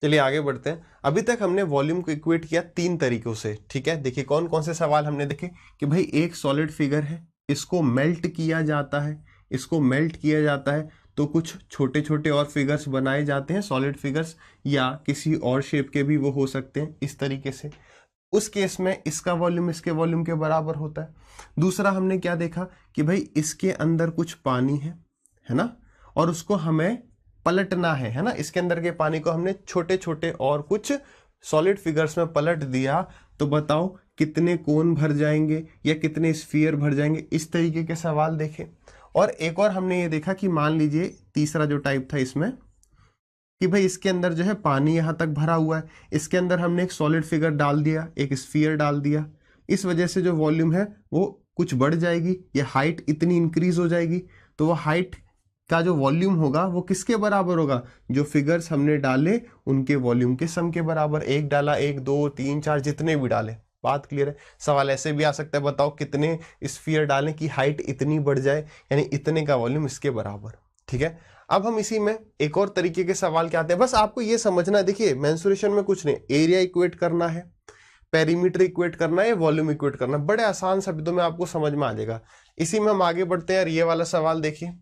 चलिए आगे बढ़ते हैं। अभी तक हमने वॉल्यूम को इक्वेट किया 3 तरीकों से, ठीक है। देखिए कौन कौन से सवाल हमने देखे कि भाई एक सॉलिड फिगर है, इसको मेल्ट किया जाता है, इसको मेल्ट किया जाता है तो कुछ छोटे छोटे और फिगर्स बनाए जाते हैं, सॉलिड फिगर्स, या किसी और शेप के भी वो हो सकते हैं इस तरीके से। उस केस में इसका वॉल्यूम इसके वॉल्यूम के बराबर होता है। दूसरा हमने क्या देखा कि भाई इसके अंदर कुछ पानी है ना, और उसको हमें पलटना है ना, इसके अंदर के पानी को हमने छोटे छोटे और कुछ सॉलिड फिगर्स में पलट दिया, तो बताओ कितने कोन भर जाएंगे या कितने स्फीयर भर जाएंगे, इस तरीके के सवाल देखे। और एक और हमने ये देखा कि मान लीजिए तीसरा जो टाइप था इसमें कि भाई इसके अंदर जो है पानी यहां तक भरा हुआ है, इसके अंदर हमने एक सॉलिड फिगर डाल दिया, एक स्फीयर डाल दिया, इस वजह से जो वॉल्यूम है वो कुछ बढ़ जाएगी, या हाइट इतनी इंक्रीज हो जाएगी, तो वो हाइट का जो वॉल्यूम होगा वो किसके बराबर होगा, जो फिगर्स हमने डाले उनके वॉल्यूम के सम के बराबर। एक डाला, 1 2 3 4 जितने भी डाले। बात क्लियर है। सवाल ऐसे भी आ सकता है, बताओ कितने स्फीयर डालें कि हाइट इतनी बढ़ जाए, यानी इतने का वॉल्यूम इसके बराबर, ठीक है। अब हम इसी में एक और तरीके के सवाल क्या आते हैं, बस आपको ये समझना है। देखिए मेंसुरेशन में कुछ नहीं, एरिया इक्वेट करना है, पेरीमीटर इक्वेट करना है, वॉल्यूम इक्वेट करना है, बड़े आसान शब्दों में आपको समझ में आ जाएगा। इसी में हम आगे बढ़ते हैं। ये वाला सवाल देखिए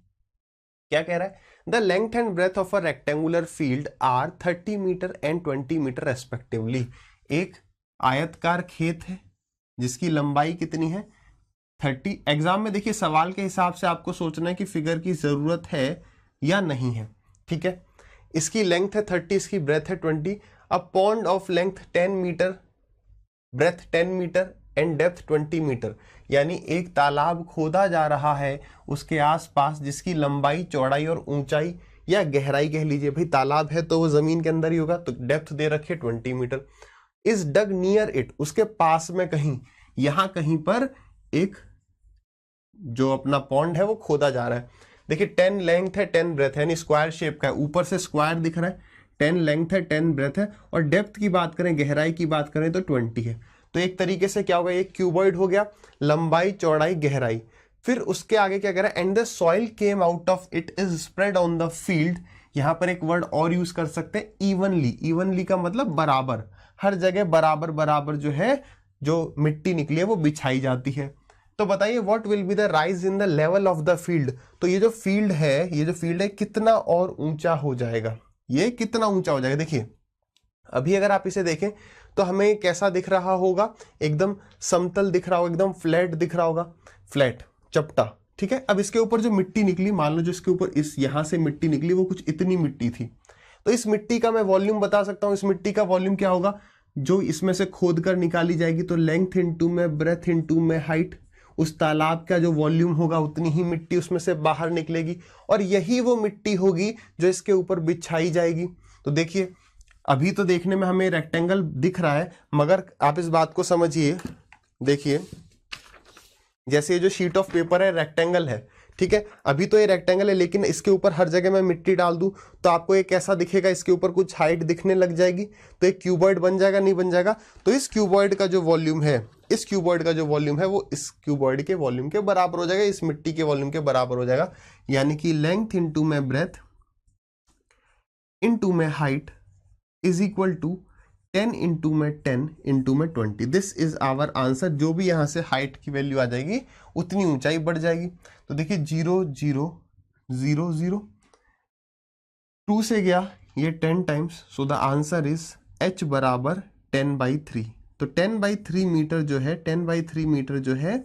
क्या कह रहा है, the length and breadth of a rectangular field are 30 metre and 20 metre respectively. एक आयतकार खेत है जिसकी लंबाई कितनी है 30। एग्जाम में देखिए सवाल के हिसाब से आपको सोचना है कि फिगर की जरूरत है या नहीं है, ठीक है। इसकी लेंथ है 30, इसकी ब्रेथ है 20। A pond of length 10 metre, breadth 10 metre and depth 20 metre, यानी एक तालाब खोदा जा रहा है उसके आसपास जिसकी लंबाई, चौड़ाई और ऊंचाई या गहराई कह लीजिए, भाई तालाब है तो वो जमीन के अंदर ही होगा, तो डेप्थ दे रखे 20 metre. Is dug near it, उसके पास में कहीं, यहां कहीं पर एक जो अपना पॉन्ड है वो खोदा जा रहा है। देखिए 10 लेंथ है 10 ब्रेथ है, यानी स्क्वायर शेप का है, ऊपर से स्क्वायर दिख रहा है, 10 लेंथ है 10 ब्रेथ है, और डेप्थ की बात करें, गहराई की बात करें तो 20 है। तो एक तरीके से क्या होगा, एक क्यूबॉइड हो गया, लंबाई चौड़ाई गहराई। फिर उसके आगे क्या कह रहा है, and the soil came out of it is spread on the field. यहां पर एक वर्ड और यूज कर सकते हैं, इवनली। इवनली का मतलब बराबर, हर जगह बराबर बराबर जो है, जो मिट्टी निकली है वो बिछाई जाती है। तो बताइए what will be the rise in the level of the field. तो ये जो फील्ड है कितना और ऊंचा हो जाएगा, ये कितना ऊंचा हो जाएगा। देखिए अभी अगर आप इसे देखें तो हमें कैसा दिख रहा होगा, एकदम समतल दिख रहा होगा, एकदम फ्लैट दिख रहा होगा, फ्लैट चपटा, ठीक है। अब इसके ऊपर जो मिट्टी निकली, मान लो जो इसके ऊपर इस यहां से मिट्टी निकली वो कुछ इतनी मिट्टी थी, तो इस मिट्टी का मैं वॉल्यूम बता सकता हूं। इस मिट्टी का वॉल्यूम क्या होगा, जो इसमें से खोद कर निकाली जाएगी, तो लेंथ इंटू में ब्रेथ इंटू में हाइट, उस तालाब का जो वॉल्यूम होगा उतनी ही मिट्टी उसमें से बाहर निकलेगी, और यही वो मिट्टी होगी जो इसके ऊपर बिछाई जाएगी। तो देखिए अभी तो देखने में हमें रेक्टेंगल दिख रहा है, मगर आप इस बात को समझिए, देखिए जैसे ये जो शीट ऑफ पेपर है रेक्टेंगल है, ठीक है। अभी तो ये रेक्टेंगल है, लेकिन इसके ऊपर हर जगह मैं मिट्टी डाल दूं तो आपको ये कैसा दिखेगा, इसके ऊपर कुछ हाइट दिखने लग जाएगी, तो एक क्यूबॉइड बन जाएगा, नहीं बन जाएगा। तो इस क्यूबॉइड का जो वॉल्यूम है, इस क्यूबॉइड का जो वॉल्यूम है वो इस क्यूबॉइड के वॉल्यूम के बराबर हो जाएगा, इस मिट्टी के वॉल्यूम के बराबर हो जाएगा। यानी कि लेंथ इंटू में ब्रेथ इंटू में height is equal to 10 into में 10 इंटू में 20। This is our answer. जो भी यहां से हाइट की वैल्यू आ जाएगी उतनी ऊंचाई बढ़ जाएगी। तो देखिए 0 0 0 0 2 से गया ये 10 times, so the answer is h बराबर 10/3। तो 10/3 मीटर जो है, 10/3 मीटर जो है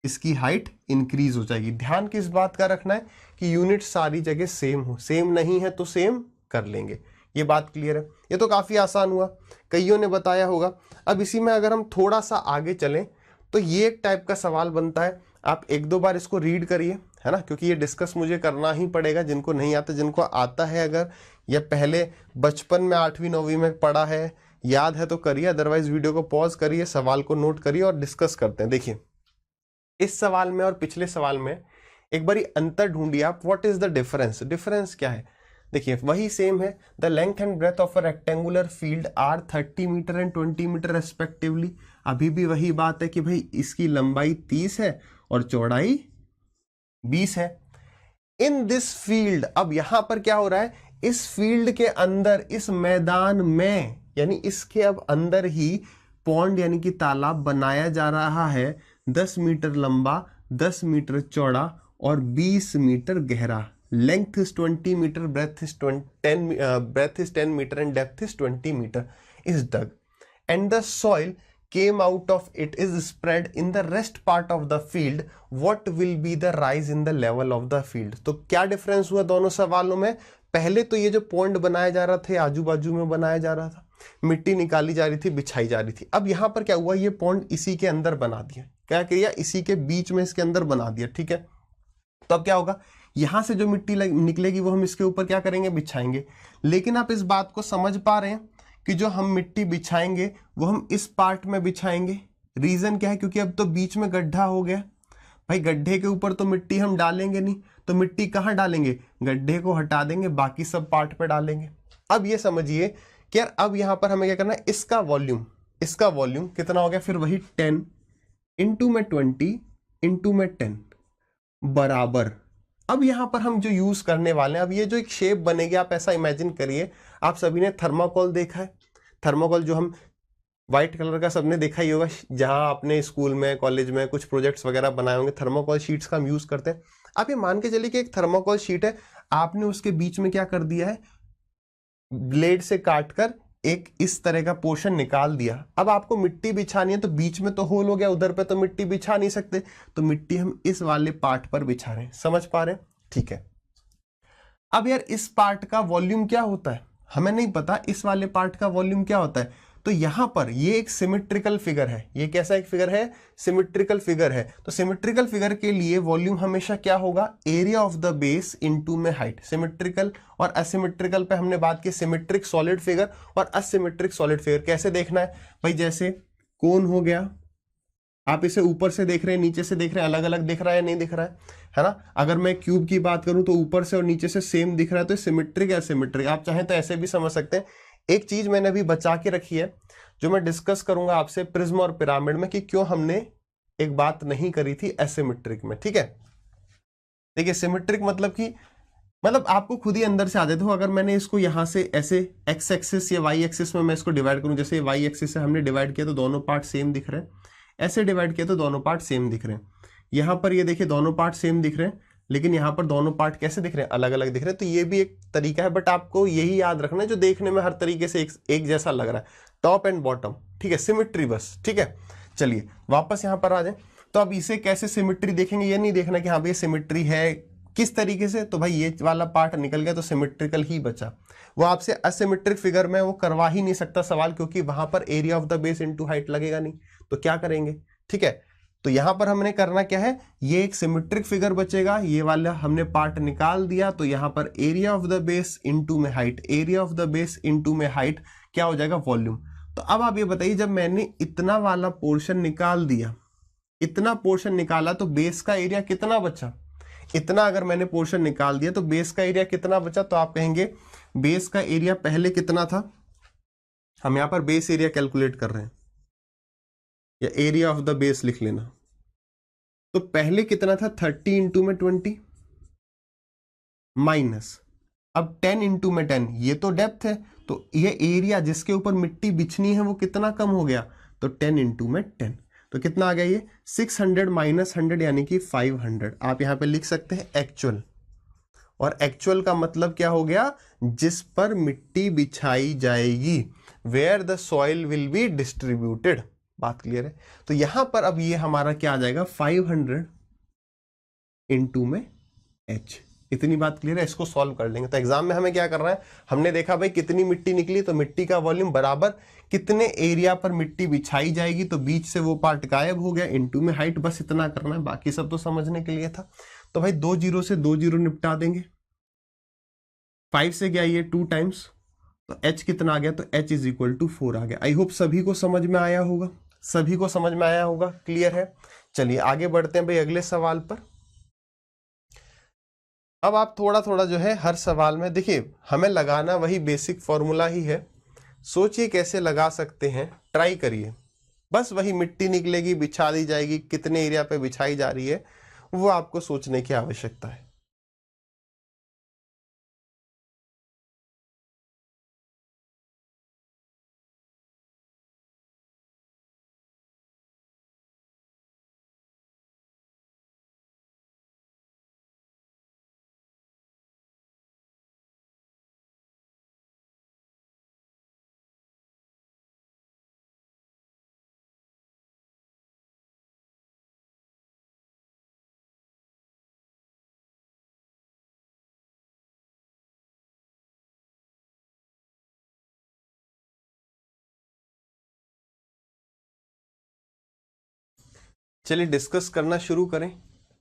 इसकी हाइट इंक्रीज हो जाएगी। ध्यान किस बात का रखना है कि यूनिट सारी जगह सेम हो, सेम नहीं है तो सेम कर लेंगे। ये बात क्लियर है। ये तो काफी आसान हुआ, कईयों ने बताया होगा। अब इसी में अगर हम थोड़ा सा आगे चलें तो ये एक टाइप का सवाल बनता है, आप 1-2 बार इसको रीड करिए, है ना, क्योंकि ये डिस्कस मुझे करना ही पड़ेगा। जिनको नहीं आता, जिनको आता है अगर, या पहले बचपन में 8वीं 9वीं में पढ़ा है, याद है तो करिए, अदरवाइज वीडियो को पॉज करिए, सवाल को नोट करिए और डिस्कस करते हैं। देखिए इस सवाल में और पिछले सवाल में एक बारी अंतर ढूंढिए आप, what is the difference. Difference क्या है, देखिए वही सेम है, the length and breadth of a rectangular field are 30 metre and 20 metre respectively. अभी भी वही बात है कि भाई इसकी लंबाई 30 है और चौड़ाई 20 है। इन दिस फील्ड, अब यहां पर क्या हो रहा है, इस फील्ड के अंदर, इस मैदान में, यानी इसके अब अंदर ही पॉन्ड यानी कि तालाब बनाया जा रहा है, 10 मीटर लंबा, 10 मीटर चौड़ा और 20 मीटर गहरा। Length is 20 metre, breadth is 10 metre and depth is 20 metre is dug and the soil came out of it is spread in the rest part of the field, what will be the rise in the level of the field? तो क्या difference हुआ दोनों सवालों में? पहले तो ये जो पॉन्ड बनाया जा रहा था आजू बाजू में बनाया जा रहा था, मिट्टी निकाली जा रही थी, बिछाई जा रही थी। अब यहां पर क्या हुआ, ये पॉन्ड इसी के अंदर बना दिया, क्या किया, इसी के बीच में इसके अंदर बना दिया, ठीक है। तो अब क्या होगा, यहां से जो मिट्टी निकलेगी वो हम इसके ऊपर क्या करेंगे, बिछाएंगे। लेकिन आप इस बात को समझ पा रहे हैं कि जो हम मिट्टी बिछाएंगे वो हम इस पार्ट में बिछाएंगे। रीजन क्या है, क्योंकि अब तो बीच में गड्ढा हो गया भाई, गड्ढे के ऊपर तो मिट्टी हम डालेंगे नहीं, तो मिट्टी कहाँ डालेंगे, गड्ढे को हटा देंगे, बाकी सब पार्ट पे डालेंगे। अब ये समझिए कि यार अब यहां पर हमें क्या करना है, इसका वॉल्यूम कितना हो गया, फिर वही 10 इंटू में 20 इंटू में 10 बराबर। अब यहां पर हम जो यूज करने वाले हैं, अब ये जो एक शेप बनेगी, आप ऐसा इमेजिन करिए, आप सभी ने थर्माकोल देखा है, थर्माकोल जो हम व्हाइट कलर का सबने देखा ही होगा, जहां आपने स्कूल में कॉलेज में कुछ प्रोजेक्ट्स वगैरह बनाए होंगे, थर्माकोल शीट्स का हम यूज करते हैं। आप ये मान के चलिए कि एक थर्माकोल शीट है, आपने उसके बीच में क्या कर दिया है, ब्लेड से काटकर एक इस तरह का पोर्शन निकाल दिया। अब आपको मिट्टी बिछानी है तो बीच में तो होल हो गया, उधर पे तो मिट्टी बिछा नहीं सकते, तो मिट्टी हम इस वाले पार्ट पर बिछा रहे हैं, समझ पा रहे हैं, ठीक है। अब यार इस पार्ट का वॉल्यूम क्या होता है, हमें नहीं पता इस वाले पार्ट का वॉल्यूम क्या होता है। तो यहां पर ये एक सिमेट्रिकल फिगर है, ये कैसा एक फिगर है, सिमेट्रिकल फिगर है। तो सिमेट्रिकल फिगर के लिए वॉल्यूम हमेशा क्या होगा, area of the base into में हाइट। सिमेट्रिकल और असिमेट्रिकल पे हमने बात की, सिमेट्रिक सॉलिड फिगर और असिमेट्रिक सॉलिड फिगर कैसे देखना है भाई, जैसे कोन हो गया, आप इसे ऊपर से देख रहे हैं, नीचे से देख रहे हैं, अलग अलग दिख रहा है, नहीं दिख रहा है ना। अगर मैं क्यूब की बात करूं तो ऊपर से और नीचे से सेम दिख रहा है, तो सिमेट्रिक या सिमेट्रिक, आप चाहें तो ऐसे भी समझ सकते हैं। एक चीज मैंने अभी बचा के रखी है जो मैं डिस्कस करूंगा आपसे प्रिज्म और पिरामिड में, कि क्यों हमने एक बात नहीं करी थी एसिमेट्रिक में, ठीक है। देखिए सिमेट्रिक मतलब आपको खुद ही अंदर से आ जाते हो। अगर मैंने इसको यहां से ऐसे एक्स एक्सिस या वाई एक्सिस में मैं इसको डिवाइड करूं, जैसे वाई एक्सिस से हमने डिवाइड किया तो दोनों पार्ट सेम दिख रहे हैं, ऐसे डिवाइड किया तो दोनों पार्ट सेम दिख रहे हैं। यहां पर ये देखिए दोनों पार्ट सेम दिख रहे हैं, लेकिन यहां पर दोनों पार्ट कैसे दिख रहे हैं, अलग अलग दिख रहे हैं। तो ये भी एक तरीका है, बट आपको यही याद रखना है जो देखने में हर तरीके से एक जैसा लग रहा है, टॉप एंड बॉटम, ठीक है, सिमेट्री बस, ठीक है। चलिए वापस यहां पर आ जाए, तो अब इसे कैसे सिमेट्री देखेंगे, ये नहीं देखना कि हाँ भाई सिमेट्री है किस तरीके से, तो भाई ये वाला पार्ट निकल गया तो सिमेट्रिकल ही बचा। वो आपसे असिमेट्रिक फिगर में वो करवा ही नहीं सकता सवाल, क्योंकि वहां पर area of the base into height लगेगा नहीं, तो क्या करेंगे, ठीक है। तो यहां पर हमने करना क्या है, ये एक सिमेट्रिक फिगर बचेगा, ये वाला हमने पार्ट निकाल दिया, तो यहां पर area of the base into में height, area of the base into में हाइट क्या हो जाएगा, वॉल्यूम। तो अब आप ये बताइए, जब मैंने इतना वाला पोर्शन निकाल दिया, इतना पोर्शन निकाला, तो बेस का एरिया कितना बचा, इतना अगर मैंने पोर्शन निकाल दिया तो बेस का एरिया कितना बचा। तो आप कहेंगे बेस का एरिया पहले कितना था, हम यहां पर बेस एरिया कैलकुलेट कर रहे हैं, या एरिया ऑफ द बेस लिख लेना। तो पहले कितना था, 30 इंटू में 20 माइनस, अब 10 इंटू में 10, ये तो डेप्थ है, तो ये एरिया जिसके ऊपर मिट्टी बिछनी है वो कितना कम हो गया, तो 10 इंटू में 10, तो कितना आ गया ये 600 माइनस 100 यानी कि 500। आप यहां पे लिख सकते हैं एक्चुअल, और एक्चुअल का मतलब क्या हो गया, जिस पर मिट्टी बिछाई जाएगी, where the soil will be distributed. बात क्लियर है। तो यहां पर अब ये हमारा क्या आ जाएगा, 500 इंटू में h, इतनी बात क्लियर है। इसको सॉल्व कर लेंगे। तो एग्जाम में हमें क्या करना है, हमने देखा भाई कितनी मिट्टी निकली, तो मिट्टी का वॉल्यूम बराबर कितने एरिया पर मिट्टी बिछाई जाएगी, तो बीच से वो पार्ट गायब हो गया, इनटू में हाइट, बस इतना करना है, बाकी सब तो समझने के लिए था। तो भाई 2 जीरो से 2 जीरो निपटा देंगे, 5 से गया ये 2 टाइम्स, तो h कितना आ गया, तो h इज इक्वल टू 4 आ गया। आई होप सभी को समझ में आया होगा, सभी को समझ में आया होगा, क्लियर है। चलिए आगे बढ़ते हैं भाई अगले सवाल पर। अब आप थोड़ा थोड़ा जो है हर सवाल में देखिए, हमें लगाना वही बेसिक फॉर्मूला ही है, सोचिए कैसे लगा सकते हैं, ट्राई करिए। बस वही मिट्टी निकलेगी, बिछा दी जाएगी, कितने एरिया पे बिछाई जा रही है वो आपको सोचने की आवश्यकता है। चलिए डिस्कस करना शुरू करें।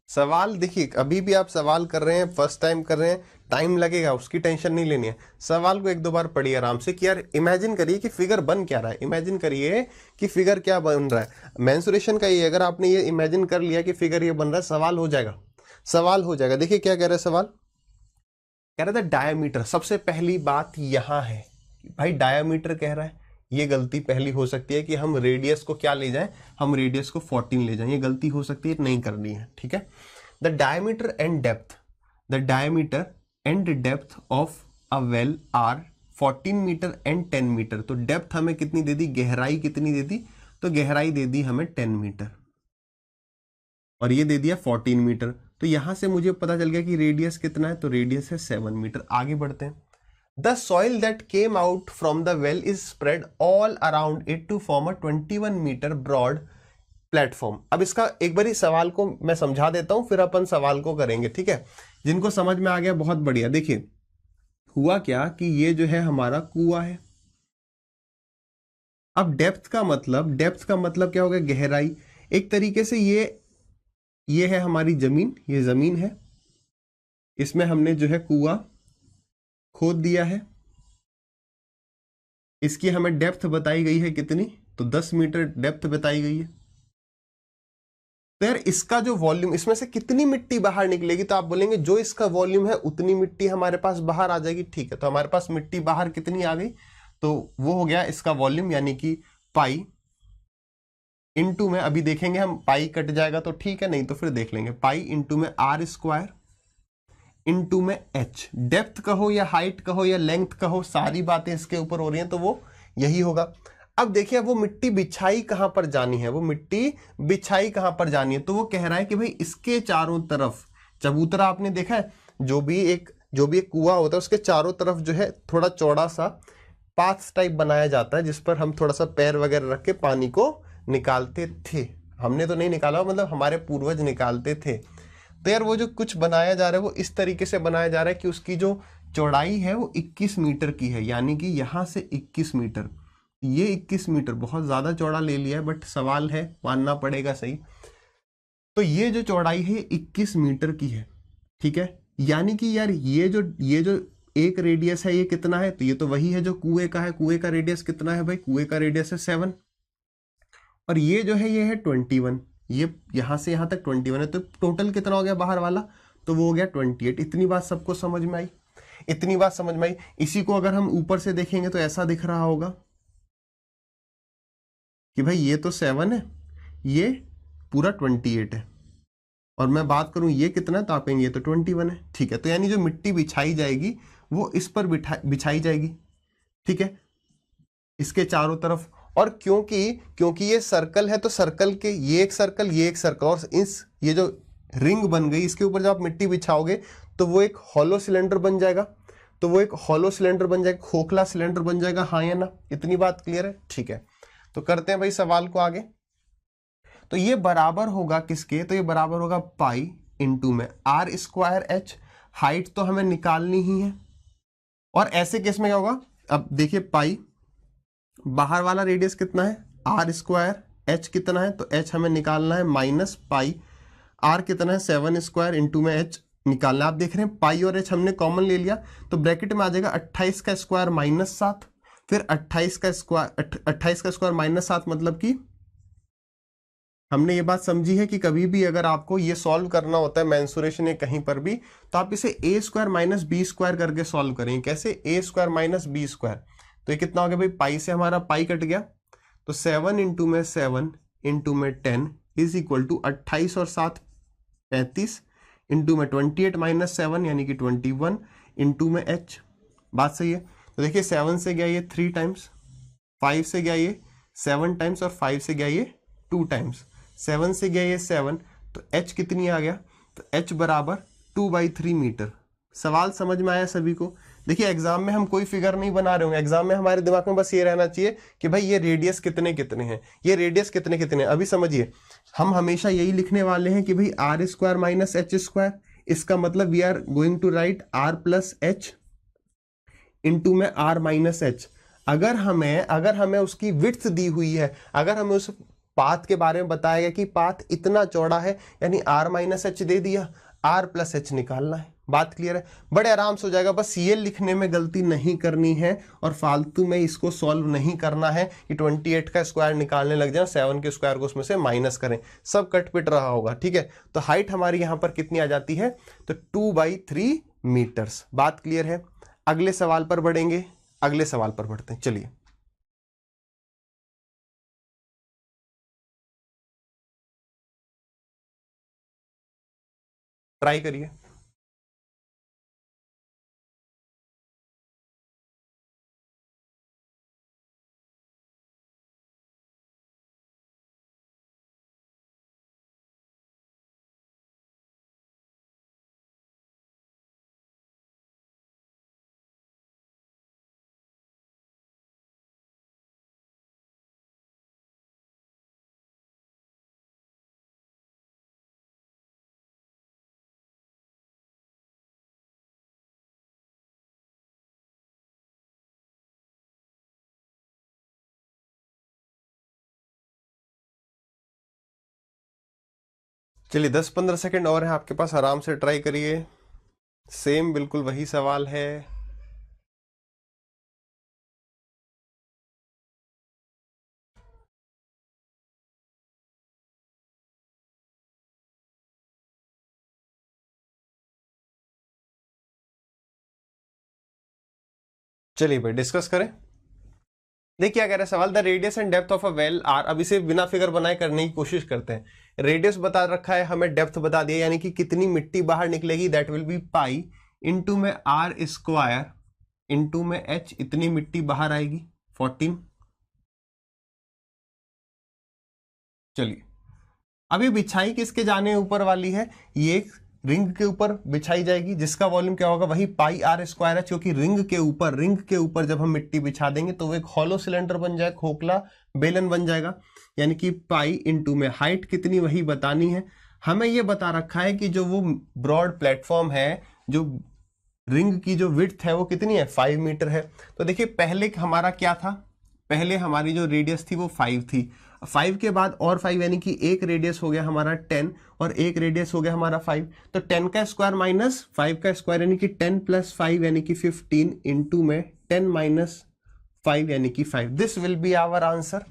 सवाल देखिए, अभी भी आप सवाल कर रहे हैं, फर्स्ट टाइम कर रहे हैं, टाइम लगेगा, उसकी टेंशन नहीं लेनी है। सवाल को एक दो बार पढ़िए आराम से कि यार इमेजिन करिए कि फिगर बन क्या रहा है, इमेजिन करिए कि फिगर क्या बन रहा है। मेंसुरेशन का ये, अगर आपने ये इमेजिन कर लिया कि फिगर ये बन रहा है, सवाल हो जाएगा, सवाल हो जाएगा। देखिए क्या कह रहा है सवाल, कह रहा था डायामीटर। सबसे पहली बात यहां है भाई, डायामीटर कह रहा है, ये गलती पहली हो सकती है कि हम रेडियस को क्या ले जाएं, हम रेडियस को 14 ले जाएं, ये गलती हो सकती है, नहीं करनी है, ठीक है। The diameter and depth, the diameter and depth of a well are 14 metre and 10 metre. तो डेप्थ हमें कितनी दे दी, गहराई कितनी दे दी, तो गहराई दे दी हमें 10 मीटर और ये दे दिया 14 मीटर। तो यहां से मुझे पता चल गया कि रेडियस कितना है, तो रेडियस है 7 मीटर। आगे बढ़ते हैं। The soil that came out from the well is spread all around it to form a 21 meter broad platform। अब इसका एक बारी सवाल को मैं समझा देता हूं, फिर अपन सवाल को करेंगे, ठीक है। जिनको समझ में आ गया बहुत बढ़िया। देखिए हुआ क्या कि ये जो है हमारा कुआं है। अब डेप्थ का मतलब, डेप्थ का मतलब क्या होगा, गहराई। एक तरीके से ये है हमारी जमीन, ये जमीन है, इसमें हमने जो है कुआं खोद दिया है। इसकी हमें डेप्थ बताई गई है कितनी, तो 10 मीटर डेप्थ बताई गई है। तो यार इसका जो वॉल्यूम, इसमें से कितनी मिट्टी बाहर निकलेगी, तो आप बोलेंगे जो इसका वॉल्यूम है उतनी मिट्टी हमारे पास बाहर आ जाएगी, ठीक है। तो हमारे पास मिट्टी बाहर कितनी आ गई, तो वो हो गया इसका वॉल्यूम, यानी कि पाई इंटू में, अभी देखेंगे हम पाई कट जाएगा तो ठीक है, नहीं तो फिर देख लेंगे, पाई इंटू में आर स्क्वायर इंटू में एच। डेप्थ कहो या हाइट कहो या लेंथ कहो, सारी बातें इसके ऊपर हो रही हैं, तो वो यही होगा। अब देखिए वो मिट्टी बिछाई कहां पर जानी है, वो मिट्टी बिछाई कहां पर जानी है, तो वो कह रहा है कि भाई इसके चारों तरफ, चबूतरा आपने देखा है, जो भी एक कुआं होता है उसके चारों तरफ जो है थोड़ा चौड़ा सा पाथ टाइप बनाया जाता है, जिस पर हम थोड़ा सा पैर वगैरह रख के पानी को निकालते थे। हमने तो नहीं निकाला, मतलब हमारे पूर्वज निकालते थे। तो यार वो जो कुछ बनाया जा रहा है वो इस तरीके से बनाया जा रहा है कि उसकी जो चौड़ाई है वो 21 मीटर की है, यानी कि यहां से 21 मीटर, ये 21 मीटर बहुत ज्यादा चौड़ा ले लिया है, बट सवाल है, मानना पड़ेगा सही। तो ये जो चौड़ाई है 21 मीटर की है, ठीक है। यानी कि यार ये जो एक रेडियस है ये कितना है, तो ये तो वही है जो कुएं का है। कुएं का रेडियस कितना है भाई, कुएं का रेडियस है 7, और ये जो है ये है 21, ये यहां से यहां तक 21 है, तो टोटल कितना हो गया बाहर वाला, तो वो हो गया 28। इतनी बात सबको समझ में आई, इतनी बात समझ में आई। इसी को अगर हम ऊपर से देखेंगे तो ऐसा दिख रहा होगा कि भाई ये तो 7 है, ये पूरा 28 है, और मैं बात करूं ये कितना है, तो आप कहेंगे ये तो 21 है, ठीक है। तो यानी जो मिट्टी बिछाई जाएगी वो इस पर बिछाई जाएगी, ठीक है, इसके चारों तरफ। और क्योंकि ये सर्कल है, तो सर्कल के ये एक सर्कल, ये एक सर्कल, और ये जो रिंग बन गई, इसके ऊपर जब आप मिट्टी बिछाओगे तो वो एक हॉलो सिलेंडर बन जाएगा, तो वो एक हॉलो सिलेंडर बन जाएगा, खोखला सिलेंडर बन जाएगा, हाँ या ना, इतनी बात क्लियर है, ठीक है। तो करते हैं भाई सवाल को आगे। तो ये बराबर होगा किसके, तो ये बराबर होगा पाई इंटू में आर स्क्वायर एच। हाइट तो हमें निकालनी ही है, और ऐसे केस में क्या होगा, अब देखिए पाई, बाहर वाला रेडियस कितना है आर स्क्वायर, एच कितना है, तो एच हमें निकालना है माइनस पाई, आर कितना है 7 स्क्वायर इंटू में एच निकालना। आप देख रहे हैं पाई और एच हमने कॉमन ले लिया, तो ब्रैकेट में आ जाएगा 28 का स्क्वायर माइनस 7, फिर 28 का स्क्वायर माइनस 7, मतलब कि हमने ये बात समझी है कि कभी भी अगर आपको ये सॉल्व करना होता है मेंसुरेशन या कहीं पर भी, तो आप इसे ए स्क्वायर माइनस बी स्क्वायर करके सॉल्व करेंगे। कैसे, ए स्क्वायर माइनस बी स्क्वायर, तो ये कितना हो गया भाई, पाई से हमारा पाई कट गया, तो 7 इंटू में 7 इंटू में 10 इज इक्वल टू 28 और 7 35 इंटू में 28 माइनस 7 यानी कि 21 इंटू में एच। बात सही है। तो देखिए 7 से गया ये 3 टाइम्स, 5 से गया ये 7 टाइम्स, और 5 से गया ये 2 टाइम्स, 7 से गया ये 7, तो एच कितनी आ गया, तो एच बराबर 2/3 मीटर। सवाल समझ में आया सभी को। देखिए एग्जाम में हम कोई फिगर नहीं बना रहे होंगे, एग्जाम में हमारे दिमाग में बस ये रहना चाहिए कि भाई ये रेडियस कितने कितने हैं, ये रेडियस कितने कितने हैं। अभी समझिए हम हमेशा यही लिखने वाले हैं कि भाई r square minus h square, इसका मतलब we are going to write r plus h into में आर माइनस एच। अगर हमें उसकी विड्थ दी हुई है, अगर हमें उस पाथ के बारे में बताया गया कि पाथ इतना चौड़ा है, यानी r माइनस एच दे दिया, r प्लस एच निकालना है। बात क्लियर है, बड़े आराम से हो जाएगा। बस ये लिखने में गलती नहीं करनी है और फालतू में इसको सॉल्व नहीं करना है कि 28 का स्क्वायर निकालने लग जाए, 7 के स्क्वायर को उसमें से माइनस करें, सब कट पिट रहा होगा। ठीक है, तो हाइट हमारी यहां पर कितनी आ जाती है, तो 2/3 मीटर्स। बात क्लियर है। अगले सवाल पर बढ़ेंगे, अगले सवाल पर बढ़ते हैं, चलिए। ट्राई करिए। चलिए 10-15 सेकंड और है आपके पास, आराम से ट्राई करिए। सेम बिल्कुल वही सवाल है। चलिए भाई डिस्कस करें। देखिए क्या कह रहा है सवाल, the radius and depth of a well are. अब इसे बिना फिगर बनाए करने की कोशिश करते हैं। रेडियस बता रखा है, हमें डेप्थ बता दिया, यानी कि कितनी मिट्टी बाहर निकलेगी, that will be pi into में आर स्क्वायर इंटू में एच, इतनी मिट्टी बाहर आएगी 14। चलिए अभी बिछाई किसके जाने ऊपर वाली है, ये एक रिंग के ऊपर बिछाई जाएगी, जिसका वॉल्यूम क्या होगा, वही पाई आर स्क्वायर है, क्योंकि रिंग के ऊपर जब हम मिट्टी बिछा देंगे तो वो एक हॉलो सिलेंडर बन जाए, खोखला बेलन बन जाएगा। यानी कि पाई इंटू में हाइट कितनी वही बतानी है। हमें ये बता रखा है कि जो वो ब्रॉड प्लेटफॉर्म है, जो रिंग की जो विड्थ है वो कितनी है, 5 मीटर है। तो देखिए पहले हमारा क्या था, पहले हमारी जो रेडियस थी वो 5 थी, 5 के बाद और 5 यानी कि एक रेडियस हो गया हमारा 10 और एक रेडियस हो गया हमारा 5। तो 10 का स्क्वायर माइनस 5 का स्क्वायर यानी कि 10 प्लस 5 यानी कि 15 इंटू में 10 माइनस 5 यानी कि 5। This will be our answer.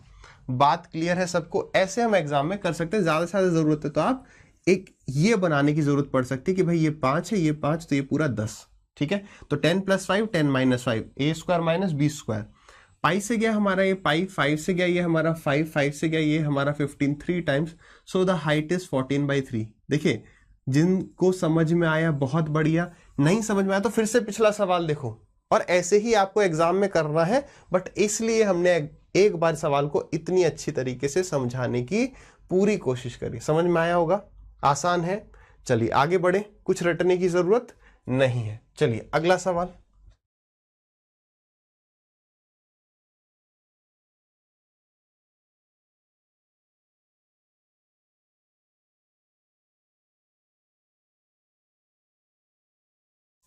बात क्लियर है सबको, ऐसे हम एग्जाम में कर सकते हैं। ज्यादा से ज्यादा जरूरत है तो आप एक ये बनाने की जरूरत पड़ सकती है कि भाई ये 5 है, ये 5, तो ये पूरा 10। ठीक है, तो 10 प्लस 5 10 माइनस 5, ए स्क्वायर माइनस बी स्क्वायर। पाई से गया हमारा ये पाई, 5 से गया ये हमारा 5, 5 से गया ये हमारा 15, 3 times, so the height is 14/3। देखिए जिनको समझ में आया बहुत बढ़िया, नहीं समझ में आया तो फिर से पिछला सवाल देखो, और ऐसे ही आपको एग्जाम में करना है। बट इसलिए हमने एक बार सवाल को इतनी अच्छी तरीके से समझाने की पूरी कोशिश करी। समझ में आया होगा, आसान है। चलिए आगे बढ़े, कुछ रटने की जरूरत नहीं है। चलिए अगला सवाल।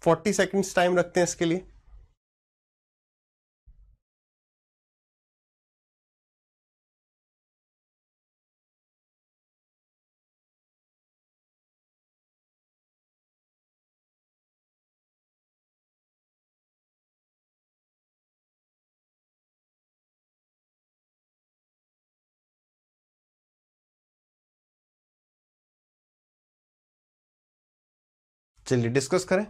फोर्टी सेकेंड्स टाइम रखते हैं इसके लिए। चलिए डिस्कस करें।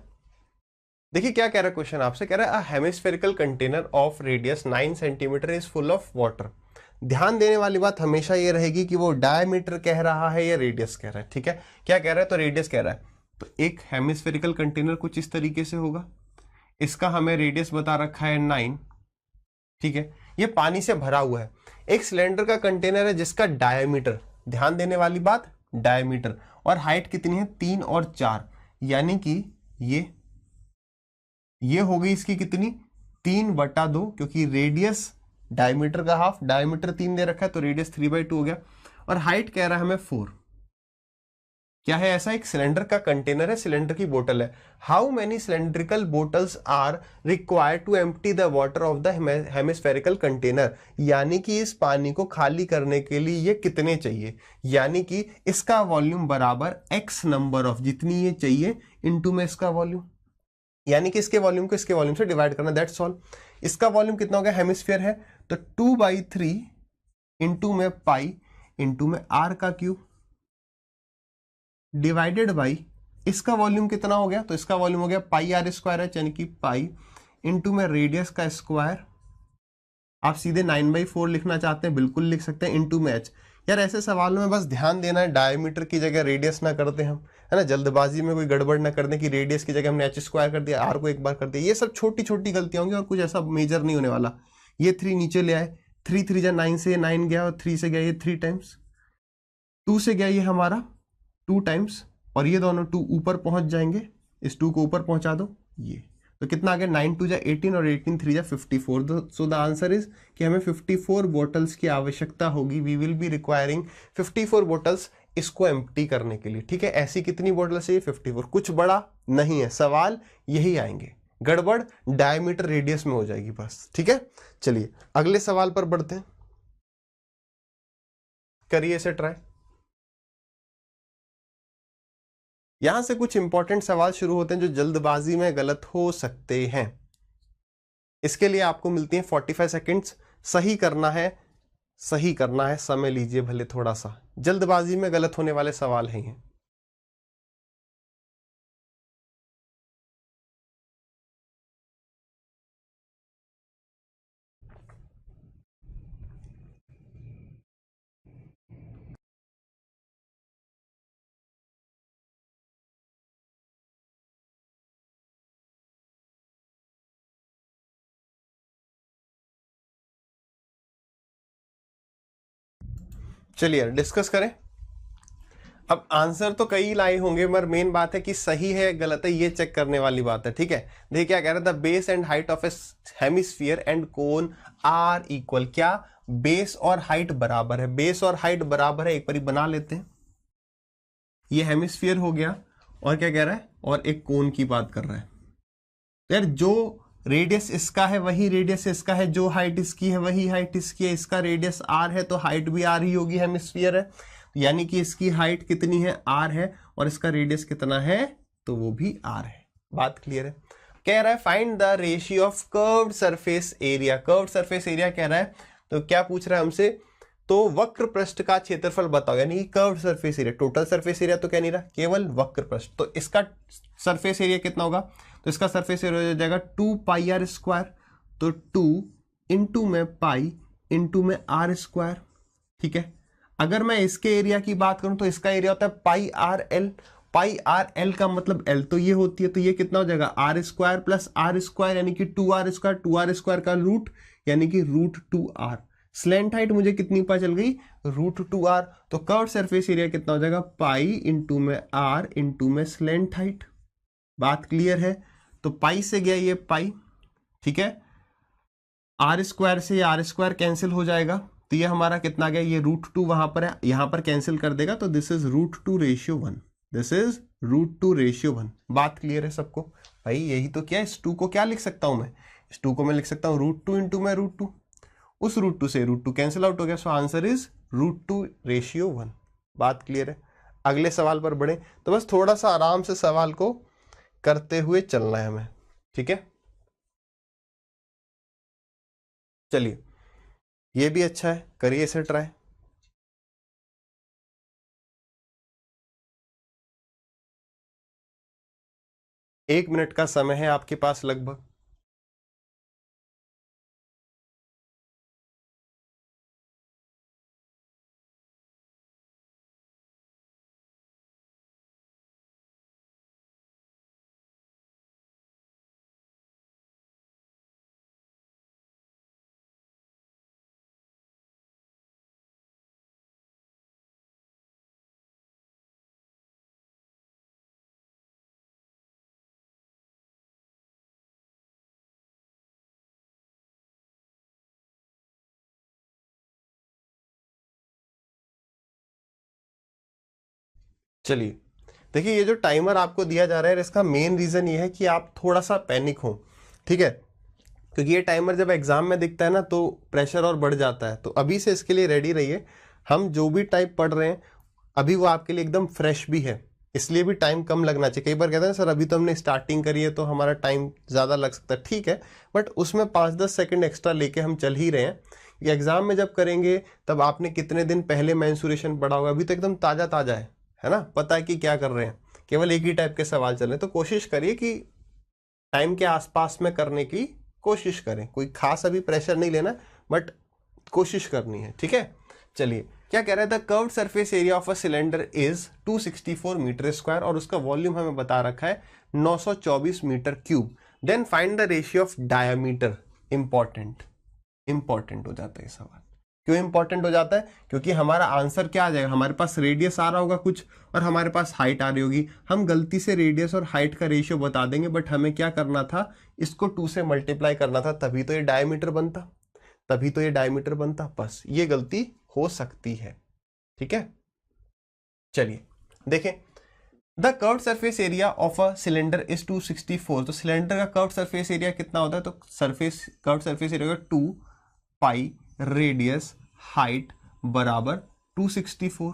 देखिए क्या कह रहा है क्वेश्चन आपसे, कह रहा है hemispherical container of radius 9 centimetre is full of water. ध्यान देने वाली बात हमेशा ये रहेगी कि वो डायमीटर कह रहा है या रेडियस कह रहा है। ठीक है, क्या कह रहा है, तो रेडियस कह रहा है। तो एक हेमिस्फेरिकल कंटेनर कुछ इस तरीके से होगा, इसका हमें रेडियस बता रखा है 9। ठीक है, ये पानी से भरा हुआ है। एक सिलेंडर का कंटेनर है जिसका डायमीटर, ध्यान देने वाली बात, डायमीटर, और हाइट कितनी है, 3 और 4, यानी कि ये हो गई इसकी कितनी, 3/2, क्योंकि रेडियस डायमीटर का हाफ, डायमीटर 3 दे रखा है तो रेडियस 3/2 हो गया। और हाइट कह रहा है हमें 4। क्या है ऐसा, एक सिलेंडर का कंटेनर है, सिलेंडर की बोतल है। How many cylindrical bottles are required to empty the water of the hemispherical container, यानी कि इस पानी को खाली करने के लिए ये कितने चाहिए, यानी कि इसका वॉल्यूम बराबर x नंबर ऑफ, जितनी ये चाहिए इनटू में इसका वॉल्यूम, यानी कि इसके वॉल्यूम को इसके वॉल्यूम से डिवाइड करना, दैट्स ऑल। इसका वॉल्यूम कितना हो गया, हेमिस्फीयर है तो 2/3 इंटू में पाई इंटू में r का क्यूब डिवाइडेड बाई इसका वॉल्यूम कितना हो गया, तो इसका वॉल्यूम हो गया पाई आर स्क्वायर है, यानी कि पाई इंटू में रेडियस का स्क्वायर। आप सीधे 9/4 लिखना चाहते हैं बिल्कुल लिख सकते हैं, इंटू में एच। यार ऐसे सवालों में बस ध्यान देना है, डायमीटर की जगह रेडियस ना कर दें हम, है ना, जल्दबाजी में कोई गड़बड़ ना कर दें कि रेडियस की जगह हमने एच स्क्वायर कर दिया, आर को एक बार कर दिया। ये सब छोटी छोटी गलतियां होंगी और कुछ ऐसा मेजर नहीं होने वाला। ये 3 नीचे ले आए, 3 3 जा 9 से 9 गया और 3 से गया ये 3 टाइम्स, 2 से गया ये हमारा 2 टाइम्स, और ये दोनों 2 ऊपर पहुंच जाएंगे, इस 2 को ऊपर पहुंचा दो, ये तो कितना आ गया 9 2 जा 18 और 18 3 जा 54। सो द आंसर इज कि हमें 54 बोटल्स की आवश्यकता होगी, we will be requiring 54 bottles इसको एम्प्टी करने के लिए। ठीक है, ऐसी कितनी बोतल चाहिए, 54। कुछ बड़ा नहीं है, सवाल यही आएंगे, गड़बड़ डायमीटर रेडियस में हो जाएगी बस। ठीक है, चलिए अगले सवाल पर बढ़ते हैं, करिए इसे ट्राई। यहां से कुछ इंपॉर्टेंट सवाल शुरू होते हैं जो जल्दबाजी में गलत हो सकते हैं। इसके लिए आपको मिलती हैं 45 सेकेंड्स, सही करना है, सही करना है, समय लीजिए भले थोड़ा सा, जल्दबाजी में गलत होने वाले सवाल हैं। चलिए डिस्कस करें। अब आंसर तो कई लाए होंगे मगर मेन बात है कि सही है गलत है ये चेक करने वाली बात है। ठीक है, देखिए क्या कह रहा है, the base and height of a hemisphere and cone are equal. क्या बेस और हाइट बराबर है, बेस और हाइट बराबर है, एक बार बना लेते हैं। ये हेमिस्फीयर हो गया, और क्या कह रहा है, और एक कोन की बात कर रहा है। यार जो रेडियस इसका है वही रेडियस इसका है, जो हाइट इसकी है वही हाइट इसकी है, इसका रेडियस आर है तो हाइट भी आर ही होगी, हेमिस्फीयर है, यानी कि इसकी हाइट कितनी है, आर है, और इसका रेडियस कितना है, तो वो भी आर है। बात क्लियर है। कह रहा है find the ratio of curved surface area, curved surface area कह रहा है, तो क्या पूछ रहा है हमसे, तो वक्र पृष्ठ का क्षेत्रफल बताओ, यानी कि curved surface area, total surface area तो कह नहीं रहा, केवल वक्र पृष्ठ, तो इसका सरफेस एरिया कितना होगा, तो इसका सरफेस एरिया हो जाएगा 2 पाई आर स्क्वायर, तो 2 इंटू में पाई इंटू में आर स्क्वायर। ठीक है, अगर मैं इसके एरिया की बात करूं तो इसका एरिया होता है पाई आर एल, पाई आर एल का मतलब एल तो ये होती है, तो ये कितना हो जाएगा r square plus r square, यानी कि 2r स्क्वायर, 2r स्क्वायर का रूट यानी कि √2r। स्लैंट हाइट मुझे कितनी पता चल गई, √2r, तो कर्व सरफेस एरिया कितना हो जाएगा पाई इंटू में आर इंटू में स्लैंट हाइट। बात क्लियर है, तो पाई से गया ये पाई, ठीक है, आर स्क्वायर से आर स्क्वायर कैंसिल हो जाएगा, तो ये हमारा कितना गया, ये √2 वहां पर है, यहां पर कैंसिल कर देगा, तो दिस इज √2/1, दिस इज √2/1। बात क्लियर है सबको, भाई यही तो क्या है, इस 2 को क्या लिख सकता हूं मैं, इस 2 को मैं लिख सकता हूं √2 इंटू में √2, उस √2 से √2 कैंसिल आउट हो गया, सो आंसर इज √2/1। बात क्लियर है। अगले सवाल पर बढ़े, तो बस थोड़ा सा आराम से सवाल को करते हुए चलना है हमें। ठीक है, चलिए ये भी अच्छा है, करिए इसे ट्राई। 1 मिनट का समय है आपके पास लगभग। चलिए देखिए ये जो टाइमर आपको दिया जा रहा है इसका मेन रीजन ये है कि आप थोड़ा सा पैनिक हो, ठीक है, क्योंकि ये टाइमर जब एग्जाम में दिखता है ना तो प्रेशर और बढ़ जाता है। तो अभी से इसके लिए रेडी रहिए। हम जो भी टाइप पढ़ रहे हैं अभी वो आपके लिए एकदम फ्रेश भी है, इसलिए भी टाइम कम लगना चाहिए। कई बार कहते हैं सर अभी तो हमने स्टार्टिंग करी है तो हमारा टाइम ज़्यादा लग सकता है, ठीक है, बट उसमें 5-10 सेकंड एक्स्ट्रा लेके हम चल ही रहे हैं। ये एग्जाम में जब करेंगे तब आपने कितने दिन पहले मेंसुरेशन पढ़ा होगा, अभी तो एकदम ताज़ा ताज़ा है ना, पता है कि क्या कर रहे हैं, केवल एक ही टाइप के सवाल चल रहे हैं। तो कोशिश करिए कि टाइम के आसपास में करने की कोशिश करें, कोई खास अभी प्रेशर नहीं लेना, बट कोशिश करनी है, ठीक है। चलिए क्या कह रहा है, the curved surface area of a cylinder is 264 metre square और उसका वॉल्यूम हमें बता रखा है 924 metre cube. Then find the ratio of diameter. Important हो जाता है सवाल। क्यों इंपॉर्टेंट हो जाता है? क्योंकि हमारा आंसर क्या आ जाएगा, हमारे पास रेडियस आ रहा होगा कुछ और हमारे पास हाइट आ रही होगी, हम गलती से रेडियस और हाइट का रेशियो बता देंगे, बट हमें क्या करना था, इसको 2 से मल्टीप्लाई करना था, तभी तो ये डायमीटर बनता, बस ये गलती हो सकती है, ठीक है। चलिए देखें, the curved surface area of a cylinder is 264। तो सिलेंडर का कर्व्ड सरफेस एरिया कितना होता है, तो कर्व्ड सरफेस एरिया 2 पाई रेडियस हाइट बराबर 264,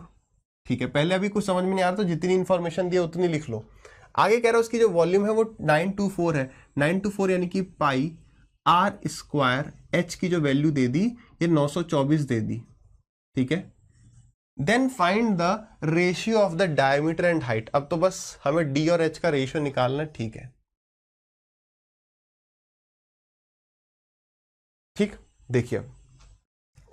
ठीक है। पहले अभी कुछ समझ में नहीं आ रहा तो जितनी इंफॉर्मेशन दी उतनी लिख लो। आगे कह रहा है उसकी जो वॉल्यूम है वो 924 है, 924 यानी कि पाई आर स्क्वायर, एच की जो वैल्यू दे दी ये 924 दे दी, ठीक है। Then find the ratio of the diameter and height. अब तो बस हमें डी और एच का रेशियो निकालना है, ठीक है। ठीक, देखिए,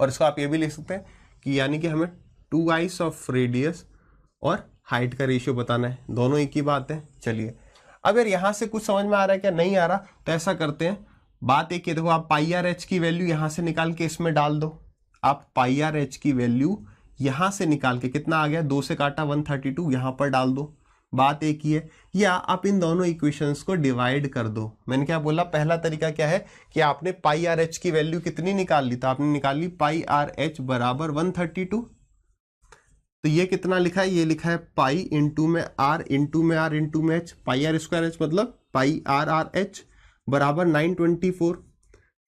और इसको आप ये भी लिख सकते हैं कि यानी कि हमें 2 आइस ऑफ रेडियस और हाइट का रेशियो बताना है, दोनों एक ही बात है। चलिए अब यार यहां से कुछ समझ में आ रहा है क्या, नहीं आ रहा, तो ऐसा करते हैं, बात एक, देखो आप पाई आर एच की वैल्यू यहां से निकाल के इसमें डाल दो। आप पाई आर एच की वैल्यू यहां से निकाल के, कितना आ गया, 2 से काटा 132, यहां पर डाल दो, बात एक ही है। या आप इन दोनों इक्वेशंस को डिवाइड कर दो। मैंने क्या बोला, पहला तरीका क्या है कि आपने पाई आर एच की वैल्यू कितनी निकाल ली, तो आपने निकाल ली पाई आर एच बराबर 132। तो ये कितना लिखा है, ये लिखा है पाई इंटू में आर इंटू में आर इंटू में h, pi r square h मतलब पाई आर आर एच बराबर 924।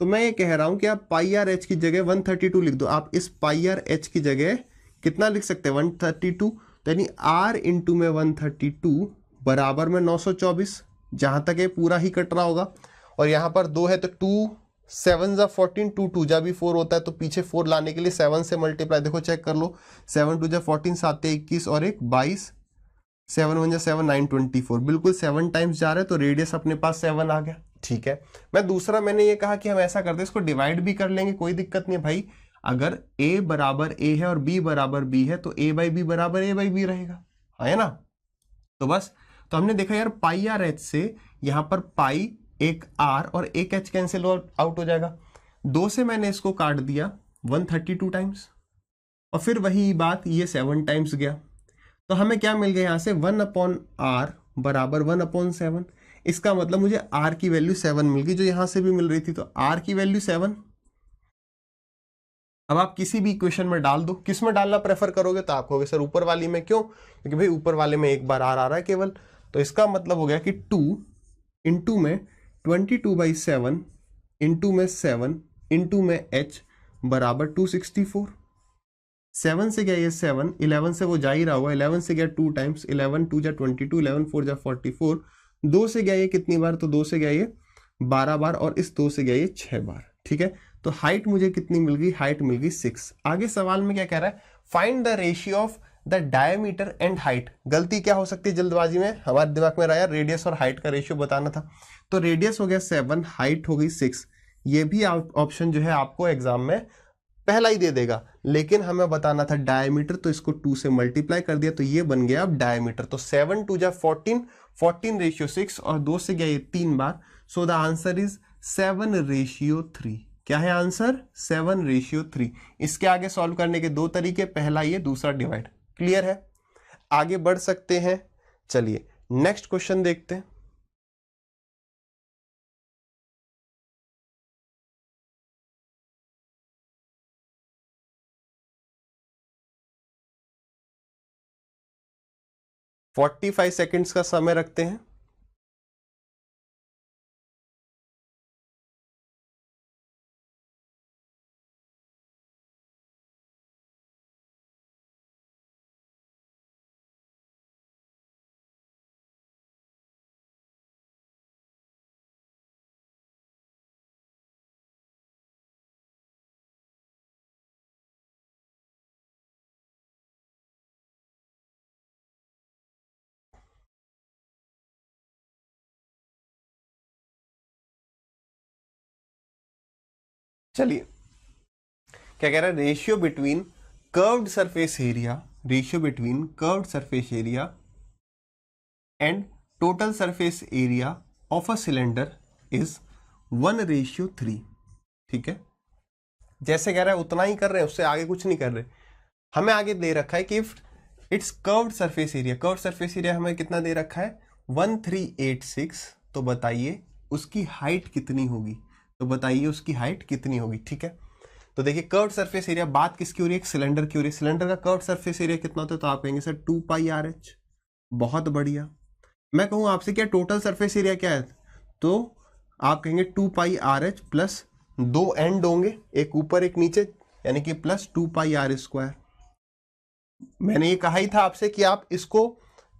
तो मैं ये कह रहा हूं कि आप पाई आर एच की जगह 132 लिख दो। आप इस पाई आर एच की जगह कितना लिख सकते हैं, 132, तो यानी आर इंटू में 132 बराबर में 924, जहां तक ये पूरा ही कट रहा होगा। और यहां पर 2 है तो 2 7 जा 14, 2 2 जा भी 4 होता है, तो पीछे 4 लाने के लिए 7 से मल्टीप्लाई, देखो चेक कर लो, 7 2 जा 14, 7 21 और एक 22, 7 1 जा 7, 924, बिल्कुल 7 टाइम्स जा रहा है, तो रेडियस अपने पास 7 आ गया, ठीक है। मैंने ये कहा कि हम ऐसा करते हैं, इसको डिवाइड भी कर लेंगे, कोई दिक्कत नहीं है भाई। अगर a बराबर a है और b बराबर b है तो a बाई बी बराबर a बाई बी रहेगा, है ना। तो बस, तो हमने देखा यार पाई आर एच से यहां पर पाई, एक आर और एक एच कैंसिल आउट हो जाएगा, 2 से मैंने इसको काट दिया 132 टाइम्स, और फिर वही बात, ये 7 टाइम्स गया, तो हमें क्या मिल गया यहां से 1/r बराबर 1/7। इसका मतलब मुझे r की वैल्यू 7 मिल गई, जो यहां से भी मिल रही थी, तो r की वैल्यू 7। अब आप किसी भी इक्वेशन में डाल दो, किस में डालना प्रेफर करोगे, तो आप कहोगे सर ऊपर वाली में, क्यों, क्योंकि भाई ऊपर वाले में एक बार आर आ रहा है केवल। तो इसका मतलब हो गया कि 2 इंटू में 22/7 इंटू में 7 इंटू में h बराबर 264। 7 से गया ये 7, 11 से वो जा ही रहा हुआ, 11 से गया 2 टाइम्स, 11 2 जा 22, 11 4 जा 44, 2 से गया ये कितनी बार, तो 2 से गया ये 12 बार, और इस 2 से गया ये 6 बार, ठीक है। तो हाइट मुझे कितनी मिल गई, हाइट मिल गई 6। आगे सवाल में क्या कह रहा है, find the ratio of the diameter and height. गलती क्या हो सकती है जल्दबाजी में, हमारे दिमाग में रहा यार रेडियस और हाइट का रेशियो बताना था, तो रेडियस हो गया 7, हाइट हो गई 6। ये भी ऑप्शन जो है आपको एग्जाम में पहला ही दे देगा, लेकिन हमें बताना था डायमीटर, तो इसको 2 से मल्टीप्लाई कर दिया, तो ये बन गया अब डायमीटर। तो 7 2 जा 14, 14 रेशियो 6, और 2 से गया ये 3 बार, सो द आंसर इज 7/3। क्या है आंसर, 7/3। इसके आगे सॉल्व करने के 2 तरीके, पहला ये, दूसरा डिवाइड। क्लियर है, आगे बढ़ सकते हैं। चलिए नेक्स्ट क्वेश्चन देखते हैं। 45 सेकेंड्स का समय रखते हैं। चलिए क्या कह रहा है, ratio between curved surface area, ratio between curved surface area and total surface area of a cylinder is 1:3। ठीक है, जैसे कह रहा है उतना ही कर रहे हैं, उससे आगे कुछ नहीं कर रहे। हमें आगे दे रखा है कि if it's curved surface area, curved surface area हमें कितना दे रखा है 1386, तो बताइए उसकी हाइट कितनी होगी, तो बताइए उसकी हाइट कितनी होगी। ठीक है, तो देखिए कर्व्ड सरफेस एरिया, बात किसकी हो रही है, एक सिलेंडर की हो रही है। सिलेंडर का कर्व्ड सरफेस एरिया कितना होता है, तो आप कहेंगे सर 2πRH। बहुत बढ़िया। मैं कहूँ आपसे क्या टोटल सरफेस एरिया क्या है, तो आप कहेंगे 2πRH प्लस 2 एंड होंगे, एक ऊपर एक नीचे, यानी कि प्लस 2πR²। मैंने ये कहा ही था आपसे कि आप इसको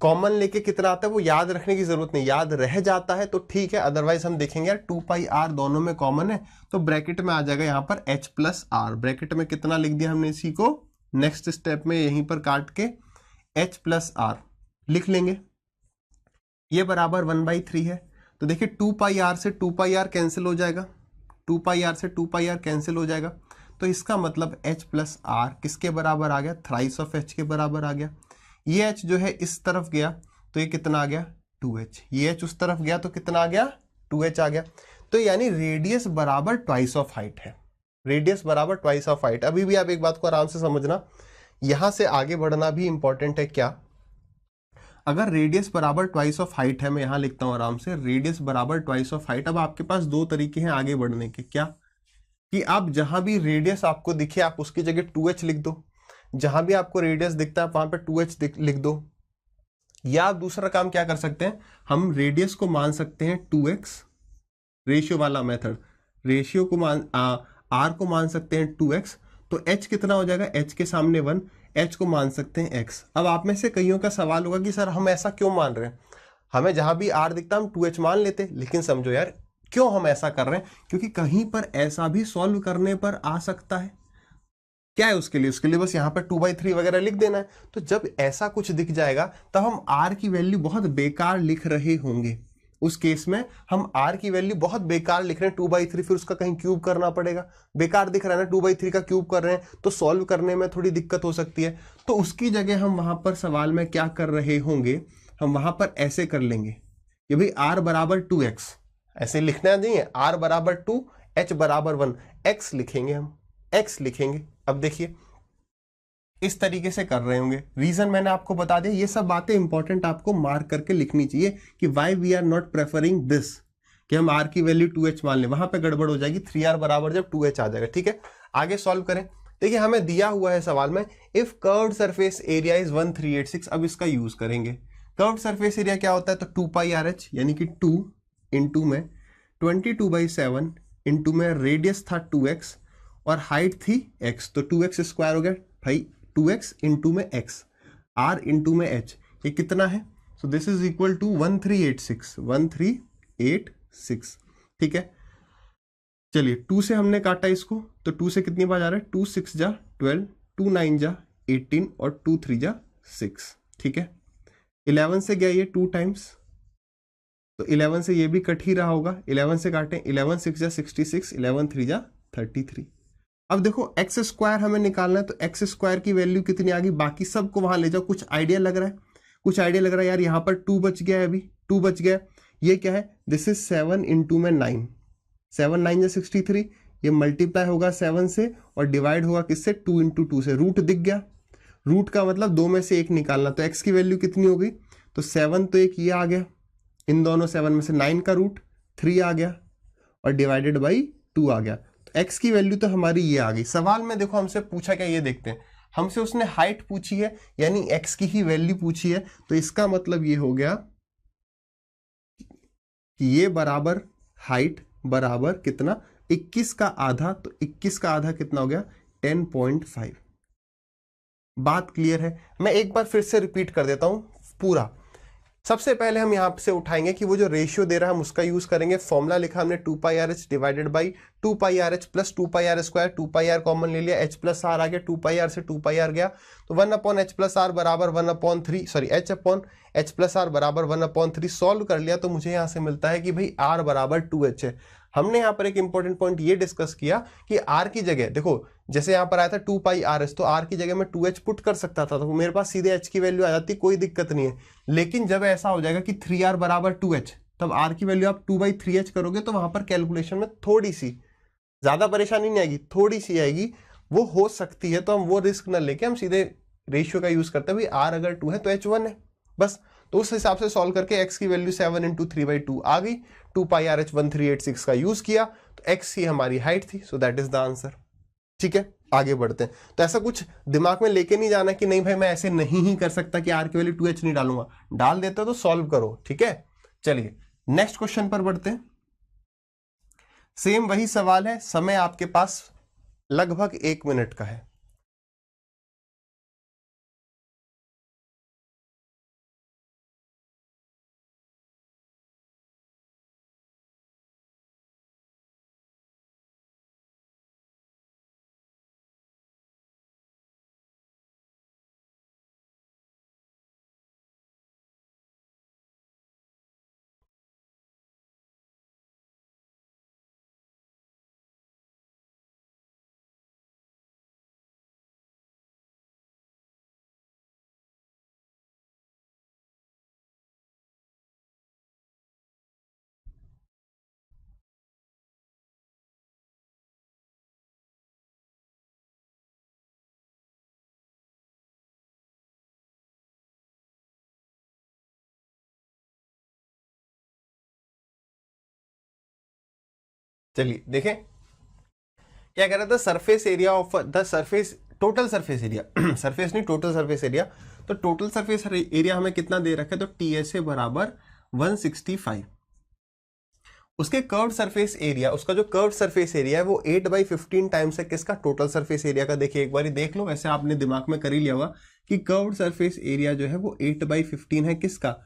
कॉमन लेके कितना आता है वो याद रखने की जरूरत नहीं, याद रह जाता है तो ठीक है, अदरवाइज हम देखेंगे यार 2πR दोनों में कॉमन है, तो ब्रैकेट में आ जाएगा यहाँ पर H+R। ब्रैकेट में कितना लिख दिया हमने इसी को, नेक्स्ट स्टेप में यहीं पर काट के H+R लिख लेंगे, ये बराबर 1/3 है। तो देखिए 2πR से 2πR कैंसिल हो जाएगा, 2πR से 2πR कैंसिल हो जाएगा, तो इसका मतलब H+R किसके बराबर आ गया, थ्राइस ऑफ H के बराबर आ गया। ये H जो है इस तरफ गया तो ये कितना आ गया 2H, ये H उस तरफ गया तो कितना आ गया 2H आ गया। तो यानी रेडियस बराबर ट्वाइस ऑफ हाइट है, रेडियस बराबर ट्वाइस ऑफ हाइट। अभी भी आप एक बात को आराम से समझना, यहां से आगे बढ़ना भी इंपॉर्टेंट है। क्या, अगर रेडियस बराबर ट्वाइस ऑफ हाइट है, मैं यहां लिखता हूं आराम से, रेडियस बराबर ट्वाइस ऑफ हाइट। अब आपके पास दो तरीके हैं आगे बढ़ने के। क्या कि आप जहां भी रेडियस आपको दिखे आप उसकी जगह 2H लिख दो, जहां भी आपको रेडियस दिखता है वहां पे 2H लिख दो। या आप दूसरा काम क्या कर सकते हैं, हम रेडियस को मान सकते हैं 2x, रेशियो वाला मेथड, रेशियो को r को मान सकते हैं 2x, तो h कितना हो जाएगा, h के सामने 1, h को मान सकते हैं x। अब आप में से कईयों का सवाल होगा कि सर हम ऐसा क्यों मान रहे हैं, हमें जहां भी r दिखता हम 2h मान लेते, लेकिन समझो यार क्यों हम ऐसा कर रहे हैं, क्योंकि कहीं पर ऐसा भी सॉल्व करने पर आ सकता है। क्या है उसके लिए, उसके लिए बस यहाँ पर 2/3 वगैरह लिख देना है। तो जब ऐसा कुछ दिख जाएगा तब हम r की वैल्यू बहुत बेकार लिख रहे होंगे, उस केस में हम r की वैल्यू बहुत बेकार लिख रहे हैं 2/3, फिर उसका कहीं क्यूब करना पड़ेगा, बेकार दिख रहा है ना, 2/3 का क्यूब कर रहे हैं तो सॉल्व करने में थोड़ी दिक्कत हो सकती है। तो उसकी जगह हम वहां पर सवाल में क्या कर रहे होंगे, हम वहां पर ऐसे कर लेंगे कि भाई r बराबर 2x, ऐसे लिखना नहीं है, r बराबर 2, h बराबर 1, x लिखेंगे, हम x लिखेंगे। अब देखिए इस तरीके से कर रहे होंगे, रीजन मैंने आपको बता दिया, ये सब बातें इंपॉर्टेंट आपको मार्क करके लिखनी चाहिए कि why we are not preferring this, कि हम r की वैल्यू 2h मान लें, वहां पे गड़बड़ हो जाएगी, 3r बराबर जब 2h आ जाएगा। ठीक है, आगे सॉल्व करें। देखिए हमें दिया हुआ है सवाल में if curved surface area is 1386, अब इसका यूज करेंगे। कर्व्ड सरफेस एरिया क्या होता है, तो 2πRH, यानी कि 2 इंटू में 22/7 इंटू में रेडियस था 2x और हाइट थी x, तो 2x स्क्वायर हो गया भाई, 2x इंटू में x, r इंटू में h, ये कितना है, so this is equal to 1386। ठीक है, चलिए 2 से हमने काटा इसको, तो 2 से कितनी बार जा रहा है, 2 6 जा 12, 2 9 जा 18 और 2 3 जा 6। ठीक है, 11 से गया ये 2 टाइम्स, तो 11 से ये भी कट ही रहा होगा, 11 से काटें, 11 6 जा 66, 11 3 जा 33। अब देखो एक्स स्क्वायर हमें निकालना है, तो एक्स स्क्वायर की वैल्यू कितनी आ गई, बाकी सबको वहां ले जाओ। कुछ आइडिया लग रहा है, कुछ आइडिया लग रहा है यार, यहाँ पर 2 बच गया है, अभी 2 बच गया, ये क्या है, दिस इज 7 इंटू में 9, 7 9 जा 63, ये मल्टीप्लाई होगा 7 से और डिवाइड होगा किससे, 2 इंटू 2 से, रूट दिख गया, रूट का मतलब 2 में से एक निकालना, तो एक्स की वैल्यू कितनी हो गई, तो 7 तो एक ये आ गया, इन दोनों 7 में से 9 का रूट 3 आ गया और डिवाइडेड बाई 2 आ गया, तो x की वैल्यू तो हमारी ये आ गई। सवाल में देखो हमसे पूछा क्या, ये देखते हैं, हमसे उसने हाइट पूछी है यानी x की ही वैल्यू पूछी है, तो इसका मतलब ये हो गया कि ये बराबर हाइट बराबर कितना 21 का आधा, तो 21 का आधा कितना हो गया 10.5। बात क्लियर है? मैं एक बार फिर से रिपीट कर देता हूं पूरा। सबसे पहले हम यहां से उठाएंगे कि वो जो रेशियो दे रहा है हम उसका यूज करेंगे। फॉर्मूला लिखा हमने 2πrh divided by 2πrh plus 2πr square, 2πr common ले लिया, h प्लस आर आ गया, 2πr से 2πr गया, तो 1/h प्लस आर बराबर 1/3, सॉरी h प्लस आर बराबर 1/3 सॉल्व कर लिया, तो मुझे यहां से मिलता है कि भाई r बराबर 2h है। हमने यहाँ पर एक इंपॉर्टेंट पॉइंट ये डिस्कस किया कि r की जगह देखो, जैसे यहाँ पर आया था 2πrs, तो r की जगह मैं 2h पुट कर सकता था, तो मेरे पास सीधे h की वैल्यू आ जाती, कोई दिक्कत नहीं है। लेकिन जब ऐसा हो जाएगा कि 3r बराबर 2h, तब r की वैल्यू आप 2/3h करोगे, तो वहां पर कैलकुलेशन में थोड़ी सी ज्यादा परेशानी नहीं आएगी, थोड़ी सी आएगी, वो हो सकती है। तो हम वो रिस्क न लेके हम सीधे रेशियो का यूज करते हैं, भाई r अगर 2 है तो h 1 है बस। तो उस हिसाब से सॉल्व करके x की वैल्यू 7 × 3/2 आ गई, 2πrh 1386 का यूज किया, तो x ही हमारी हाइट थी, so that is the answer. ठीक है, आगे बढ़ते हैं। तो ऐसा कुछ दिमाग में लेके नहीं जाना कि नहीं भाई मैं ऐसे नहीं ही कर सकता कि r की वैल्यू 2h नहीं डालूंगा, डाल देते हो तो सॉल्व करो। ठीक है, चलिए नेक्स्ट क्वेश्चन पर बढ़ते हैं। सेम वही सवाल है, समय आपके पास लगभग 1 मिनट का है। चलिए देखें क्या कह रहा था, surface area of the surface, total surface area surface नहीं टोटल सरफेस एरिया, तो टोटल सरफेस एरिया हमें कितना दे रखा है, तो TSA बराबर 165। उसके कर्व्ड सरफेस एरिया, उसका जो कर्व्ड सरफेस एरिया है वो 8/15 टाइम्स है किसका, टोटल सरफेस एरिया का। देखिए एक बार देख लो, वैसे आपने दिमाग में कर ही लिया होगा कि कर्व्ड सरफेस एरिया जो है वो 8/15 है किसका,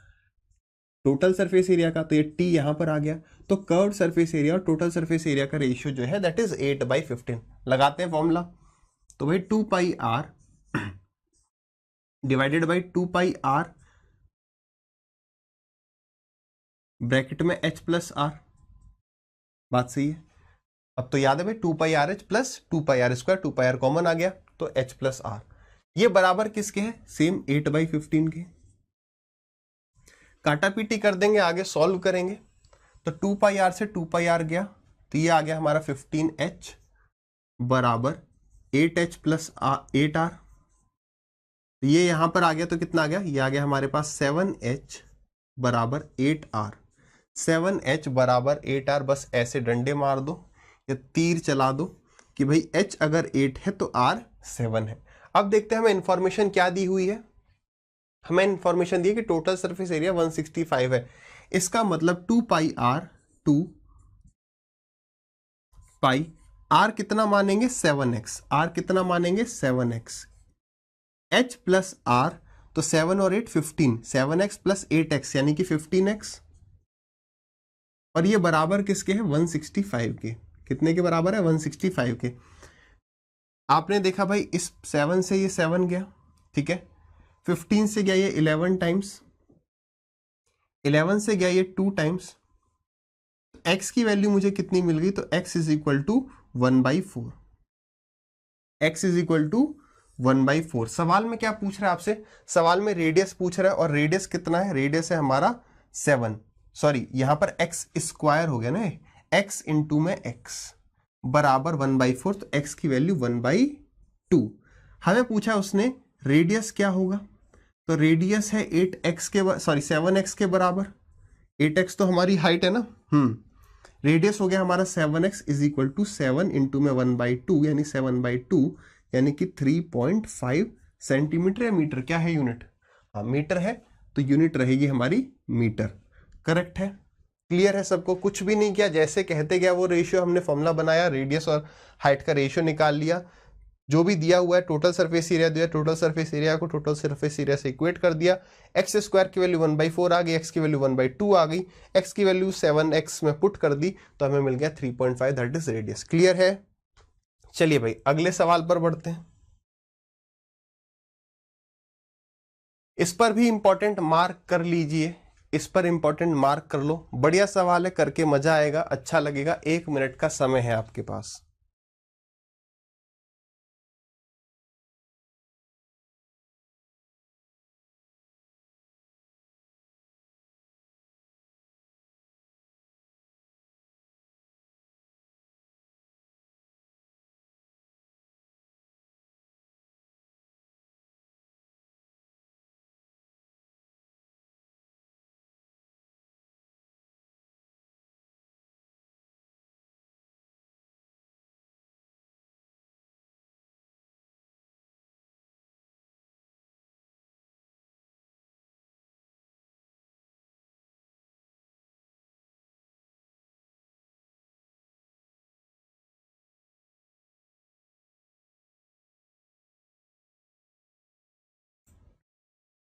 टोटल सरफेस एरिया का। तो ये T यहां पर आ गया, तो कर्व्ड सरफेस एरिया और टोटल सरफेस एरिया का रेशियो जो है दैट इज 8/15। लगाते हैं फॉर्मूला, तो भाई 2πr divided by 2πr bracket में h प्लस r, बात सही है। अब तो याद है भाई 2πrh plus 2πr square, 2πr common आ गया, तो h प्लस r, ये बराबर किसके हैं, सेम 8/15 के। काटा पीटी कर देंगे, आगे सॉल्व करेंगे, तो 2πr से 2πr गया, तो ये आ गया हमारा 15h बराबर 8h प्लस 8r, तो ये यहां पर आ गया, तो कितना आ गया, ये आ गया हमारे पास 7h बराबर 8r, 7h बराबर 8r। बस ऐसे डंडे मार दो या तीर चला दो कि भाई h अगर 8 है तो r 7 है। अब देखते हैं हमें इंफॉर्मेशन क्या दी हुई है, हमें इंफॉर्मेशन दी है कि टोटल सरफेस एरिया 165 है, इसका मतलब 2πr 2π r कितना मानेंगे 7x, r कितना मानेंगे 7x, h प्लस r, तो 7 और 8 15, 7x प्लस 8x यानी कि 15x, और ये बराबर किसके है 165 के। कितने के बराबर है 165 के। आपने देखा भाई इस 7 से ये 7 गया, ठीक है, 15 से गया ये 11 टाइम्स, 11 से गया ये 2 टाइम्स, x की वैल्यू मुझे कितनी मिल गई, तो x is equal to 1/4, x is equal to 1/4। सवाल में क्या पूछ रहा है आपसे, सवाल में रेडियस पूछ रहा है, और रेडियस कितना है, रेडियस है हमारा 7, सॉरी यहां पर x स्क्वायर हो गया ना, x इंटू में x बराबर 1/4, तो x की वैल्यू 1/2। हमें पूछा उसने रेडियस क्या होगा, तो रेडियस है 8x के सॉरी 7x के बराबर, 8x तो हमारी हाइट है ना, रेडियस हो गया हमारा 7x is equal to 7 into में 1/2 यानी 7/2, यानी कि 3.5 सेंटीमीटर या मीटर, क्या है यूनिट? हाँ मीटर है, तो यूनिट रहेगी हमारी मीटर। करेक्ट है, क्लियर है सबको? कुछ भी नहीं किया, जैसे कहते गया वो रेशियो हमने फॉर्मूला बनाया, रेडियस और हाइट का रेशियो निकाल लिया, जो भी दिया हुआ है टोटल सरफेस एरिया दिया, टोटल सरफेस एरिया को टोटल सरफेस एरिया से इक्वेट कर दिया, एक्स स्क्वायर की वैल्यू 1/4 आ गई, एक्स की वैल्यू 1/2 आ गई, एक्स की वैल्यू 7x में पुट कर दी, तो हमें मिल गया 3.5, दैट इज रेडियस। क्लियर है? चलिए भाई अगले सवाल पर बढ़ते हैं। इस पर भी इंपॉर्टेंट मार्क कर लीजिए, इस पर इंपॉर्टेंट मार्क कर लो, बढ़िया सवाल है, करके मजा आएगा, अच्छा लगेगा। 1 मिनट का समय है आपके पास।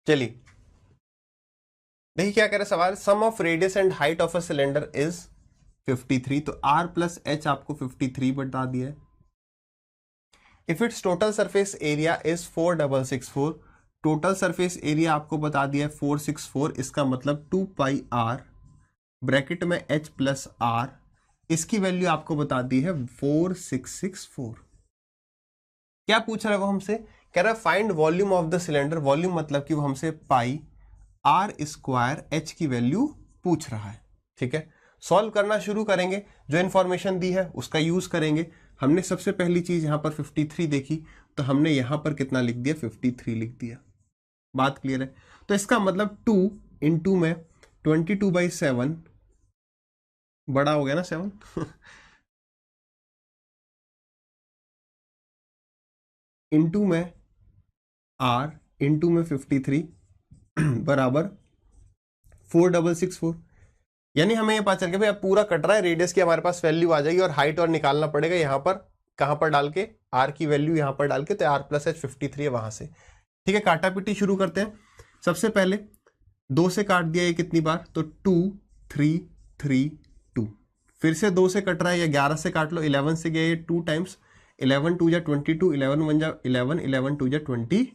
चलिए देखिए क्या कह रहा है सवाल, sum of radius and height of a cylinder is 53, तो r प्लस h आपको 53 बता दिया है। If it's total surface area is 4664, total surface area आपको बता दिया है 464, इसका मतलब 2πr ब्रैकेट में h प्लस r, इसकी वैल्यू आपको बता दी है 4664। क्या पूछ रहा है वो हमसे? कह रहा है find volume of the cylinder, volume मतलब कि वो हमसे पाई आर स्क्वायर एच की वैल्यू पूछ रहा है। ठीक है, सॉल्व करना शुरू करेंगे, जो इन्फॉर्मेशन दी है उसका यूज करेंगे। हमने सबसे पहली चीज यहां पर 53 देखी, तो हमने यहां पर कितना लिख दिया? 53 लिख दिया। बात क्लियर है? तो इसका मतलब 2 इंटू में 22/7 बड़ा हो गया ना 7 इंटू में आर इंटू में 53 बराबर 4664। यानी हमें ये पता चल गया भाई अब पूरा कट रहा है, रेडियस की हमारे पास वैल्यू आ जाएगी और हाइट और निकालना पड़ेगा यहां पर, कहां पर डाल के? आर की वैल्यू यहां पर डाल के, तो आर प्लस एच 53 है वहां से। ठीक है, काटा पीटी शुरू करते हैं। सबसे पहले 2 से काट दिया ये कितनी बार? तो 2 3 3 2। फिर से 2 से कट रहा है, या 11 से काट लो, 11 से गया ये 2 टाइम्स, 11 2 जा 22, 11 1 जा 11, 11 2 जा 22।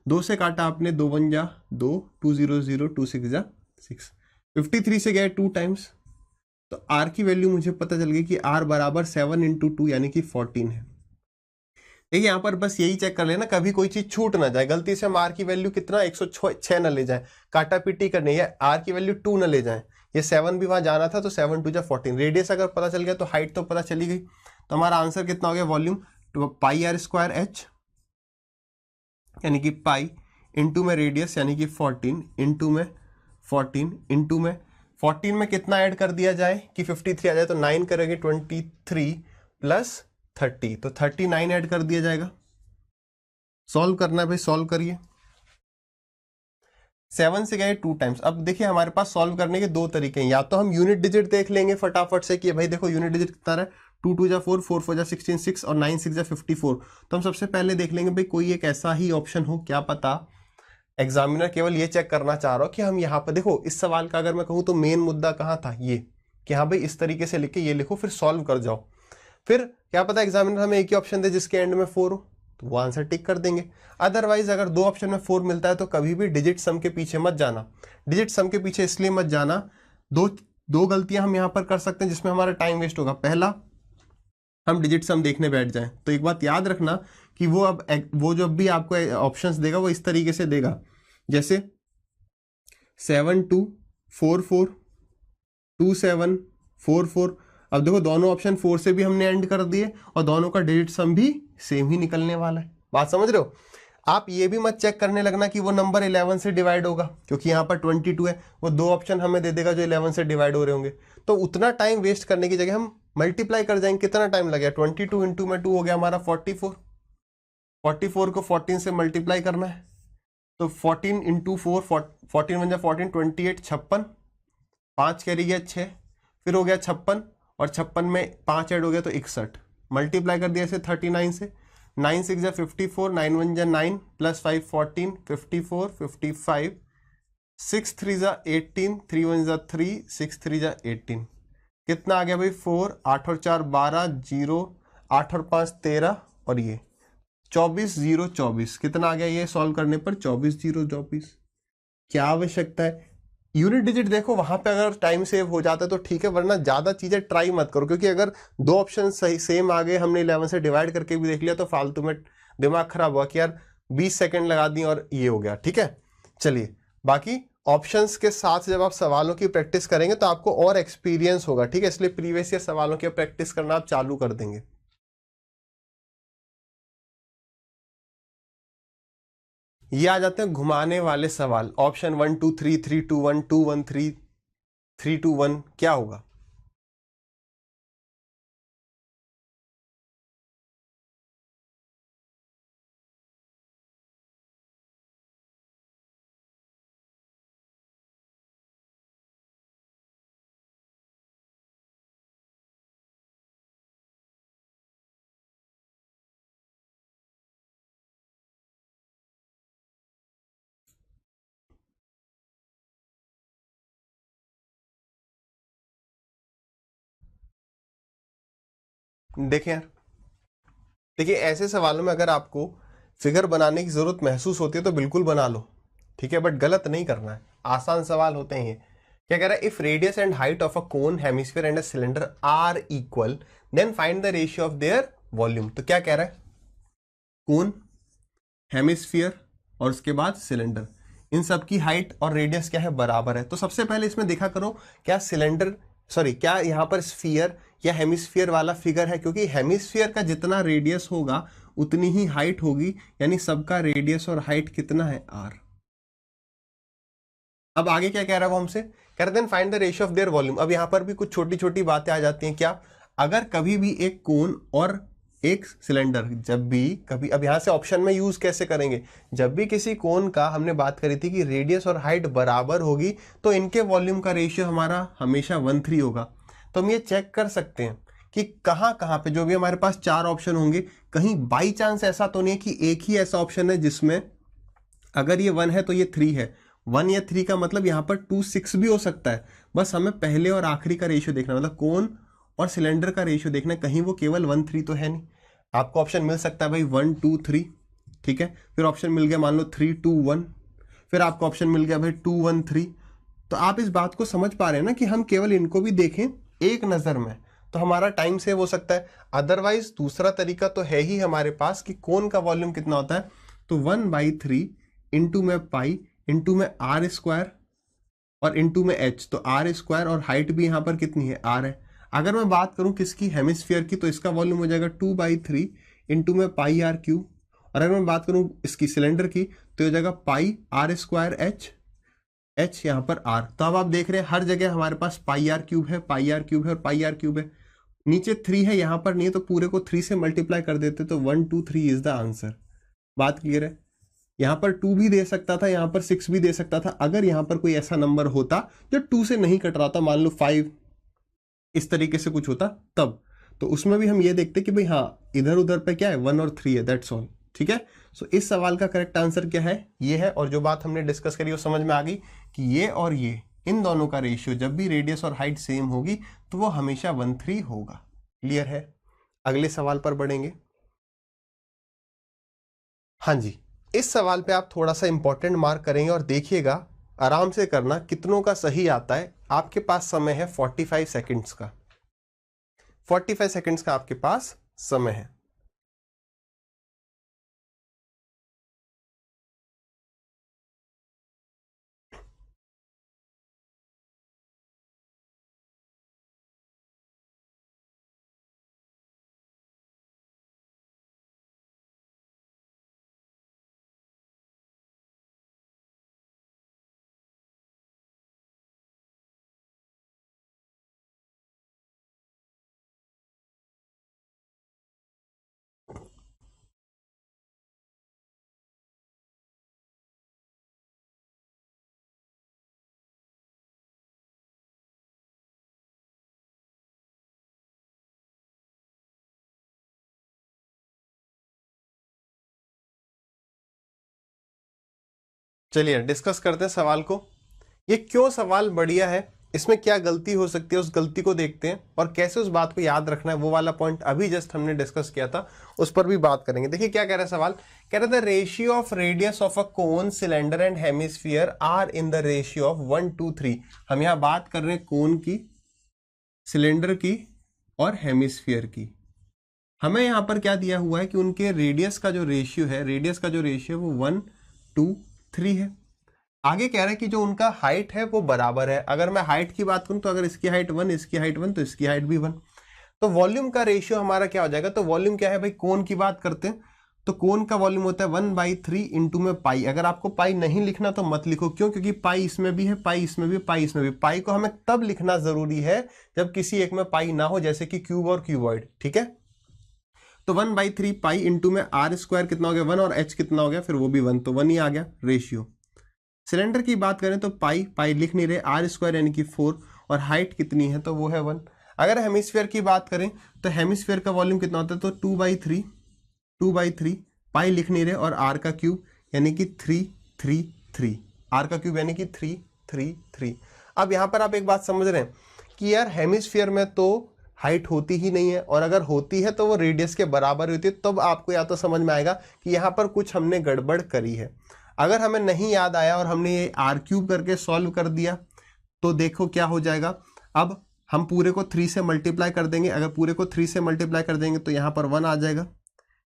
2 से काटा आपने, 2 1 जा 2, 2 0 0, 2 6 जा 6। 53 से गया 2 टाइम्स, तो r की वैल्यू मुझे पता चल गई कि r बराबर 7 इंटू 2 यानी कि 14 है। देखिए यहाँ पर बस यही चेक कर लेना, कभी कोई चीज छूट ना जाए, गलती से हम r की वैल्यू कितना 106 न ले जाए, काटा पीटी करनी है, r की वैल्यू 2 न ले जाए। ये 7 भी वहां जाना था, तो 7 2 जा 14। रेडियस अगर पता चल गया तो हाइट तो पता चली गई, तो हमारा आंसर कितना हो गया? Volume pi r square h यानी कि पाई इंटू में रेडियस यानी कि 14 इंटू में 14 इंटू में 14 में कितना ऐड कर दिया जाए कि 53 आ जाए? तो 9 करेंगे, 23 प्लस 30, तो 39 ऐड कर दिया जाएगा। सॉल्व करना है भाई, सॉल्व करिए। 7 से गए 2 टाइम्स। अब देखिए हमारे पास सॉल्व करने के 2 तरीके हैं, या तो हम यूनिट डिजिट देख लेंगे फटाफट से कि भाई देखो यूनिट डिजिट कितना है, 2 2 जा 4, 4 4 जा 16, 6 और 9 6 जा 54। तो हम सबसे पहले देख लेंगे भाई कोई एक ऐसा ही ऑप्शन हो, क्या पता एग्जामिनर केवल ये चेक करना चाह रहा हो कि हम यहाँ पर देखो, इस सवाल का अगर मैं कहूँ तो मेन मुद्दा कहाँ था? ये कि हाँ भाई इस तरीके से लिख के ये लिखो, फिर सॉल्व कर जाओ। फिर क्या पता एग्जामिनर हमें एक ही ऑप्शन दे जिसके एंड में 4 हो, तो वो आंसर टिक कर देंगे। अदरवाइज अगर 2 ऑप्शन में 4 मिलता है तो कभी भी डिजिट सम के पीछे मत जाना। डिजिट सम के पीछे इसलिए मत जाना, दो गलतियां हम यहाँ पर कर सकते हैं जिसमें हमारा टाइम वेस्ट होगा। पहला, हम डिजिट सम देखने बैठ जाएं, तो एक बात याद रखना कि वो जब भी आपको ऑप्शंस देगा वो इस तरीके से देगा, जैसे 7 2 4 4 2 7 4 4। अब देखो दोनों ऑप्शन 4 से भी हमने एंड कर दिए और दोनों का डिजिट सम भी सेम ही निकलने वाला है। बात समझ रहे हो? आप ये भी मत चेक करने लगना कि वो नंबर 11 से डिवाइड होगा, क्योंकि यहाँ पर 22 है, वो 2 ऑप्शन हमें दे देगा जो 11 से डिवाइड हो रहे होंगे। तो उतना टाइम वेस्ट करने की जगह हम मल्टीप्लाई कर जाएंगे। कितना टाइम लगेगा? 22 इंटू में 2 हो गया हमारा 44। 44 को 14 से मल्टीप्लाई करना है, तो 14 इंटू 4, 14 वन जा 14, 28, 56, 5 कैरी गया 6, फिर हो गया 56, और 56 में 5 ऐड हो गया तो 61, मल्टीप्लाई कर दिया इसे 39 से, 9 6 जा 54, 9 1 जा 9, प्लस 5 14, 54, 55, 6 3 जा 18, 3 1 जा 3, 6 3 जा 18, कितना आ गया भाई 4, 8 और 4 12, 0, 8 और 5 13, और ये 24 0 24, कितना आ गया ये सॉल्व करने पर 24 0 24। क्या आवश्यकता है, यूनिट डिजिट देखो वहां पे अगर टाइम सेव हो जाता है तो ठीक है, वरना ज्यादा चीजें ट्राई मत करो, क्योंकि अगर दो ऑप्शन सही सेम आ गए, हमने 11 से डिवाइड करके भी देख लिया तो फालतू में दिमाग खराब हुआ कि यार 20 सेकंड लगा दी और ये हो गया। ठीक है, चलिए बाकी ऑप्शंस के साथ जब आप सवालों की प्रैक्टिस करेंगे तो आपको और एक्सपीरियंस होगा। ठीक है, इसलिए प्रीवियस ईयर सवालों की प्रैक्टिस करना आप चालू कर देंगे। ये आ जाते हैं घुमाने वाले सवाल, ऑप्शन 1 2 3 3 2 1 2 1 3 3 2 1, क्या होगा? देखें यार, देखिए ऐसे सवालों में अगर आपको फिगर बनाने की जरूरत महसूस होती है तो बिल्कुल बना लो। ठीक है, बट गलत नहीं करना है, आसान सवाल होते हैं ये। क्या कह रहा है, if radius and height of a cone, hemisphere and a cylinder are equal, then find the ratio of their volume. तो क्या कह रहा है, कोन, हेमिस्फीयर और उसके बाद सिलेंडर, इन सब की हाइट और रेडियस क्या है, बराबर है। तो सबसे पहले इसमें देखा करो क्या सिलेंडर, सॉरी क्या यहाँ पर स्फीयर या हेमिस्फीयर वाला फिगर है, क्योंकि हेमिस्फीयर का जितना रेडियस होगा उतनी ही हाइट होगी, यानी सबका रेडियस और हाइट कितना है, आर। अब आगे क्या कह रहा है वो हमसे, कह रहे हैं find the ratio of their volume. अब यहाँ पर भी कुछ छोटी छोटी बातें आ जाती हैं। क्या, अगर कभी भी एक कोन और एक सिलेंडर, जब भी कभी, अब यहाँ से ऑप्शन में यूज कैसे करेंगे, जब भी किसी कोन का हमने बात करी थी कि रेडियस और हाइट बराबर होगी तो इनके वॉल्यूम का रेशियो हमारा हमेशा 1:3 होगा। तो हम ये चेक कर सकते हैं कि कहाँ कहाँ पे जो भी हमारे पास चार ऑप्शन होंगे, कहीं बाई चांस ऐसा तो नहीं है कि एक ही ऐसा ऑप्शन है जिसमें अगर ये 1 है तो ये 3 है, 1 या 3 का मतलब यहाँ पर 2 6 भी हो सकता है। बस हमें पहले और आखिरी का रेशियो देखना, मतलब कोन और सिलेंडर का रेशियो देखना, कहीं वो केवल 1 3 तो है नहीं। आपको ऑप्शन मिल सकता है भाई 1 2 3, ठीक है, फिर ऑप्शन मिल गया मान लो 3 2 1, फिर आपको ऑप्शन मिल गया भाई 2 1 3। तो आप इस बात को समझ पा रहे हैं ना कि हम केवल इनको भी देखें एक नज़र में तो हमारा टाइम सेव हो सकता है। अदरवाइज दूसरा तरीका तो है ही हमारे पास कि कोन का वॉल्यूम कितना होता है, तो 1/3 इंटू में पाई इंटू में आर स्क्वायर और इंटू में एच, तो आर स्क्वायर और हाइट भी यहाँ पर कितनी है, आर है। अगर मैं बात करूँ किसकी, हेमिस्फीयर की, तो इसका वॉल्यूम हो जाएगा 2/3 इंटू में पाई आर क्यूब। और अगर मैं बात करूँ इसकी सिलेंडर की तो हो जाएगा पाई आर स्क्वायर एच, एच यहाँ पर आर। तो अब आप देख रहे हैं हर जगह हमारे पास पाई आर क्यूब है, पाई आर क्यूब है और पाई आर क्यूब है। नीचे 3 है, यहाँ पर नहीं है, तो पूरे को 3 से मल्टीप्लाई कर देते तो 1 2 3 इज द आंसर। बात क्लियर है, यहाँ पर 2 भी दे सकता था, यहाँ पर 6 भी दे सकता था, अगर यहाँ पर कोई ऐसा नंबर होता जो 2 से नहीं कट रहा था, मान लो 5 इस तरीके से कुछ होता तब, तो उसमें भी हम ये देखते कि भाई हाँ इधर उधर पे क्या है, 1 और 3 है, दैट्स ऑल। ठीक है, सो इस सवाल का करेक्ट आंसर क्या है, ये है। और जो बात हमने डिस्कस करी वो समझ में आ गई कि ये और ये, इन दोनों का रेशियो जब भी रेडियस और हाइट सेम होगी तो वो हमेशा 1:3 होगा। क्लियर है, अगले सवाल पर बढ़ेंगे। हाँ जी, इस सवाल पे आप थोड़ा सा इंपॉर्टेंट मार्क करेंगे और देखिएगा, आराम से करना, कितनों का सही आता है। आपके पास समय है 45 सेकंड्स का, 45 सेकंड्स का आपके पास समय है। चलिए डिस्कस करते हैं सवाल को। ये क्यों सवाल बढ़िया है, इसमें क्या गलती हो सकती है, उस गलती को देखते हैं और कैसे उस बात को याद रखना है। वो वाला पॉइंट अभी जस्ट हमने डिस्कस किया था, उस पर भी बात करेंगे। देखिए क्या कह रहा है सवाल, कह रहा था ratio of radius of a cone, cylinder and hemisphere are in the ratio of 1 to 3। हम यहाँ बात कर रहे हैं कोन की, सिलेंडर की और हेमिस्फीयर की। हमें यहाँ पर क्या दिया हुआ है कि उनके रेडियस का जो रेशियो है, रेडियस का जो रेशियो वो 1 to 3 है। आगे कह रहा है कि जो उनका हाइट है वो बराबर है। अगर मैं हाइट की बात करूं तो अगर इसकी हाइट 1, इसकी हाइट 1, तो इसकी हाइट भी 1। तो वॉल्यूम का रेशियो हमारा क्या हो जाएगा, तो वॉल्यूम क्या है भाई, कोन की बात करते हैं तो कोन का वॉल्यूम होता है 1/3 इंटू में पाई। अगर आपको पाई नहीं लिखना तो मत लिखो, क्यों, क्योंकि पाई इसमें भी है, पाई इसमें भी, पाई इसमें भी। पाई को हमें तब लिखना जरूरी है जब किसी एक में पाई ना हो, जैसे कि क्यूब और क्यूबॉइड, ठीक है। तो 1/3 पाई इंटू में आर स्क्वायर कितना हो गया 1, और एच कितना हो गया फिर वो भी 1, तो 1 ही आ गया रेशियो। सिलेंडर की बात करें तो पाई, पाई लिख नहीं रहे, आर स्क्वायर यानी कि 4, और हाइट कितनी है तो वो है 1। अगर हेमिस्फीयर की बात करें तो हेमिस्फीयर का वॉल्यूम कितना होता है, तो 2/3 पाई लिख नहीं रहे, और आर का क्यूब यानी कि 333, आर का क्यूब यानी कि 333। अब यहाँ पर आप एक बात समझ रहे हैं कि यार हेमिस्फीयर में तो हाइट होती ही नहीं है, और अगर होती है तो वो रेडियस के बराबर होती है। तब आपको या तो समझ में आएगा कि यहाँ पर कुछ हमने गड़बड़ करी है। अगर हमें नहीं याद आया और हमने ये आर क्यूब करके सॉल्व कर दिया तो देखो क्या हो जाएगा। अब हम पूरे को 3 से मल्टीप्लाई कर देंगे। अगर पूरे को 3 से मल्टीप्लाई कर देंगे तो यहाँ पर 1 आ जाएगा,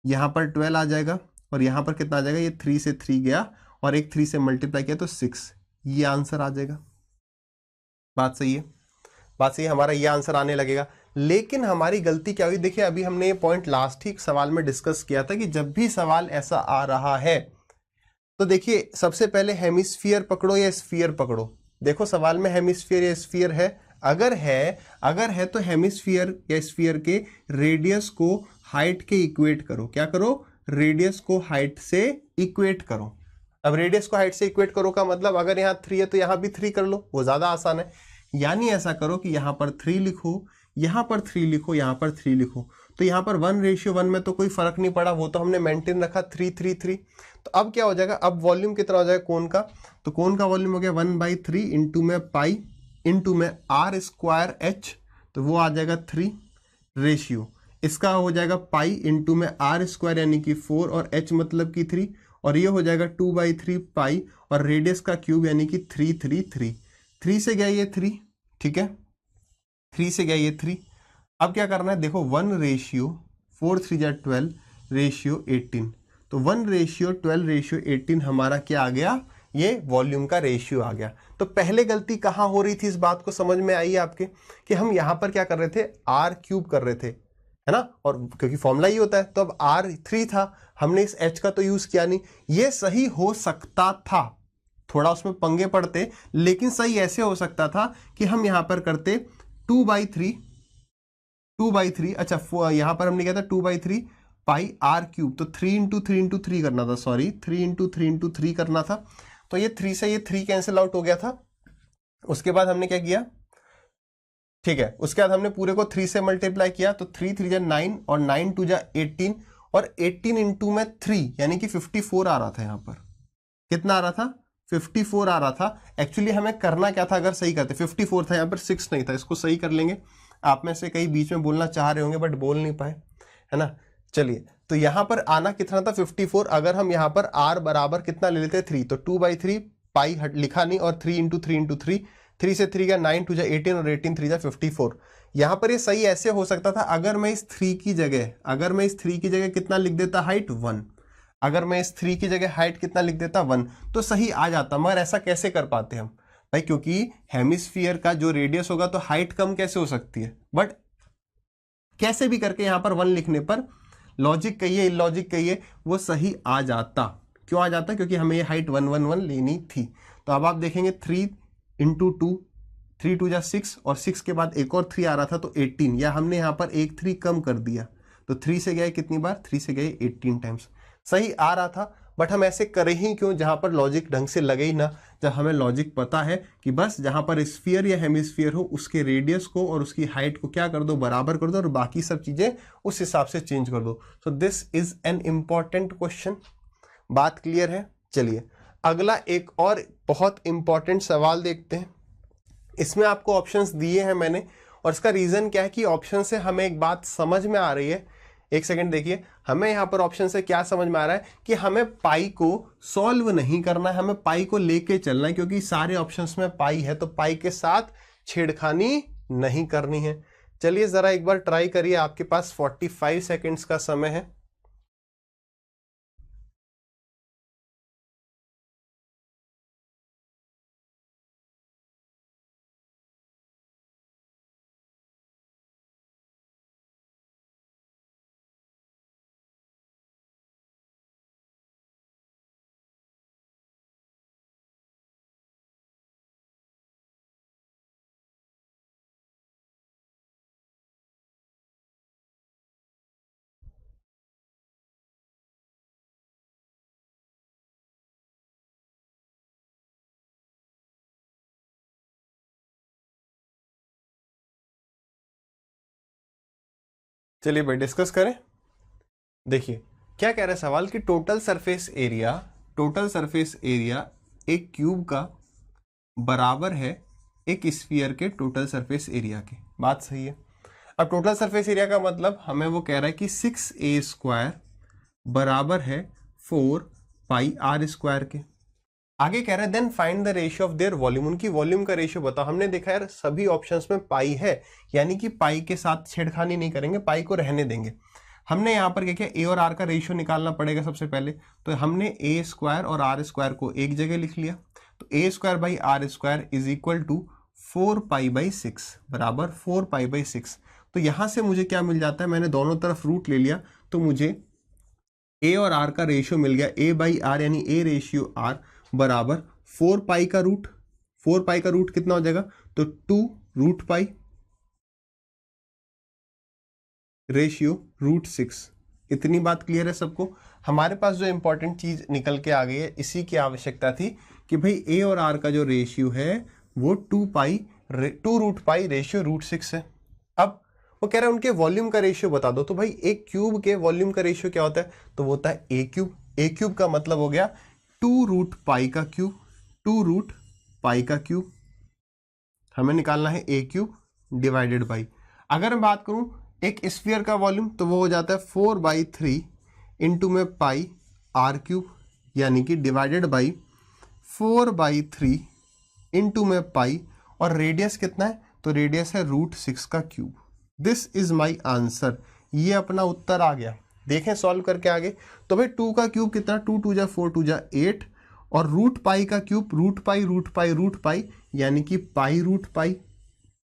यहाँ पर 12 आ जाएगा, और यहाँ पर कितना आ जाएगा, ये 3 से 3 गया और एक 3 से मल्टीप्लाई किया तो 6। ये आंसर आ जाएगा। बात सही है, बात सही है, हमारा ये आंसर आने लगेगा। लेकिन हमारी गलती क्या हुई, देखिए अभी हमने ये पॉइंट लास्ट ही सवाल में डिस्कस किया था कि जब भी सवाल ऐसा आ रहा है तो देखिए सबसे पहले हेमिस्फीयर पकड़ो या स्फीयर पकड़ो। देखो सवाल में हेमिस्फीयर या स्फीयर है, अगर है तो हेमिस्फीयर या स्फीयर के रेडियस को हाइट के इक्वेट करो। क्या करो, रेडियस को हाइट से इक्वेट करो। अब रेडियस को हाइट से इक्वेट करो का मतलब अगर यहाँ 3 है तो यहाँ भी 3 कर लो, वो ज्यादा आसान है। यानी ऐसा करो कि यहाँ पर 3 लिखो, यहाँ पर 3 लिखो, यहाँ पर 3 लिखो। तो यहाँ पर 1:1 में तो कोई फर्क नहीं पड़ा, वो तो हमने मेंटेन रखा 333। तो अब क्या हो जाएगा, अब वॉल्यूम कितना हो जाएगा कोन का, तो कोन का वॉल्यूम हो गया 1/3 इंटू में पाई इंटू में आर स्क्वायर एच, तो वो आ जाएगा 3 रेशियो। इसका हो जाएगा पाई इंटू में आर स्क्वायर यानी कि 4 और एच मतलब कि 3, और ये हो जाएगा 2/3 पाई और रेडियस का क्यूब यानी कि 333। 3 से गया ये 3, ठीक है, 3 से गया ये 3। अब क्या करना है, देखो 1:4 3 जा 12 रेशियो 18, तो 1:12 रेशियो 18 हमारा क्या आ गया, ये वॉल्यूम का रेशियो आ गया। तो पहले गलती कहाँ हो रही थी, इस बात को समझ में आई आपके कि हम यहाँ पर क्या कर रहे थे, आर क्यूब कर रहे थे, है ना, और क्योंकि फॉर्मूला ही होता है। तो अब आर 3 था, हमने इस एच का तो यूज किया नहीं। ये सही हो सकता था, थोड़ा उसमें पंगे पड़ते, लेकिन सही ऐसे हो सकता था कि हम यहाँ पर करते 2/3, अच्छा यहाँ पर हमने क्या था 2/3 पाई आर क्यूब, तो 3 × 3 × 3 करना था, सॉरी 3 × 3 × 3 करना था। तो ये 3 से ये 3 कैंसिल आउट हो गया था। उसके बाद हमने क्या किया, ठीक है, उसके बाद हमने पूरे को 3 से मल्टीप्लाई किया, तो 3 3 जा 9 और 9 2 जा 18, और 18 इंटू में 3 यानी कि 54 आ रहा था। यहाँ पर कितना आ रहा था, 54 आ रहा था। एक्चुअली हमें करना क्या था, अगर सही करते 54 था, यहाँ पर 6 नहीं था, इसको सही कर लेंगे। आप में से कई बीच में बोलना चाह रहे होंगे बट बोल नहीं पाए, है ना। चलिए, तो यहाँ पर आना कितना था 54। अगर हम यहाँ पर r बराबर कितना ले लेते 3, तो 2/3 पाई लिखा नहीं, और 3 × 3 × 3, 3 से 3 का 9 2 जा 18 और 18 3 जा 54। यहाँ पर ये सही ऐसे हो सकता था, अगर मैं इस 3 की जगह कितना लिख देता, हाइट 1। अगर मैं इस 3 की जगह हाइट कितना लिख देता 1, तो सही आ जाता। मगर ऐसा कैसे कर पाते हम भाई, क्योंकि हेमिस्फीयर का जो रेडियस होगा तो हाइट कम कैसे हो सकती है, बट कैसे भी करके यहाँ पर 1 लिखने पर लॉजिक कहिए इलॉजिक कहिए वो सही आ जाता। क्यों आ जाता, क्योंकि हमें ये हाइट 1 1 1 लेनी थी। तो अब आप देखेंगे 3 × 2, 3 2 जा 6, और 6 के बाद एक और 3 आ रहा था तो 18, या हमने यहाँ पर एक 3 कम कर दिया, तो 3 से गए कितनी बार, 3 से गए 18 टाइम्स। सही आ रहा था, बट हम ऐसे करें ही क्यों जहां पर लॉजिक ढंग से लगे ही ना। जब हमें लॉजिक पता है कि बस जहां पर स्फीयर या हेमिस्फीयर हो उसके रेडियस को और उसकी हाइट को क्या कर दो, बराबर कर दो, और बाकी सब चीजें उस हिसाब से चेंज कर दो। सो this is an important question. बात क्लियर है। चलिए अगला एक और बहुत इंपॉर्टेंट सवाल देखते हैं। इसमें आपको ऑप्शंस दिए हैं मैंने, और इसका रीजन क्या है कि ऑप्शन से हमें एक बात समझ में आ रही है। एक सेकंड देखिए, हमें यहाँ पर ऑप्शन से क्या समझ में आ रहा है कि हमें पाई को सॉल्व नहीं करना है, हमें पाई को लेके चलना है, क्योंकि सारे ऑप्शंस में पाई है तो पाई के साथ छेड़खानी नहीं करनी है। चलिए जरा एक बार ट्राई करिए, आपके पास 45 सेकेंड्स का समय है। चलिए भाई डिस्कस करें। देखिए क्या कह रहा है सवाल कि टोटल सरफेस एरिया एक क्यूब का बराबर है एक स्फीयर के टोटल सरफेस एरिया के। बात सही है। अब टोटल सरफेस एरिया का मतलब हमें वो कह रहा है कि 6a² बराबर है 4πr² के। आगे कह रहा है then find the ratio of their volume, उनकी वॉल्यूम का रेशियो बताओ। हमने देखा यार सभी ऑप्शंस में पाई है, यानी कि पाई के साथ छेड़खानी नहीं करेंगे, पाई को रहने देंगे। हमने यहाँ पर क्या किया, ए और आर का रेशियो निकालना पड़ेगा सबसे पहले। तो हमने a² और r² को एक जगह लिख लिया, तो a² / r² is equal to 4π/6 बराबर 4π/6। तो यहां से मुझे क्या मिल जाता है, मैंने दोनों तरफ रूट ले लिया, तो मुझे a और r का रेशियो मिल गया, a/r यानी a/r बराबर 4π का रूट। 4π का रूट कितना हो जाएगा, तो 2√π रेशियो √6। इतनी बात क्लियर है सबको। हमारे पास जो इंपॉर्टेंट चीज निकल के आ गई है, इसी की आवश्यकता थी कि भाई a और r का जो रेशियो है वो 2√π रेशियो √6 है। अब वो कह रहा है उनके वॉल्यूम का रेशियो बता दो। तो भाई एक क्यूब के वॉल्यूम का रेशियो क्या होता है, तो वो होता है a³। a³ का मतलब हो गया 2√π का क्यूब, 2√π का क्यूब। हमें निकालना है a³ डिवाइडेड बाई, अगर मैं बात करूं एक स्फीयर का वॉल्यूम, तो वो हो जाता है 4/3 इंटू में πr³, यानी कि डिवाइडेड बाई 4/3 इंटू में पाई, और रेडियस कितना है, तो रेडियस है √6 का cube. This is my answer. ये अपना उत्तर आ गया। देखें सॉल्व करके आगे, तो भाई 2 का क्यूब कितना, 2 2 जा 4 2 जा 8, और √π का क्यूब √π यानी कि π√π।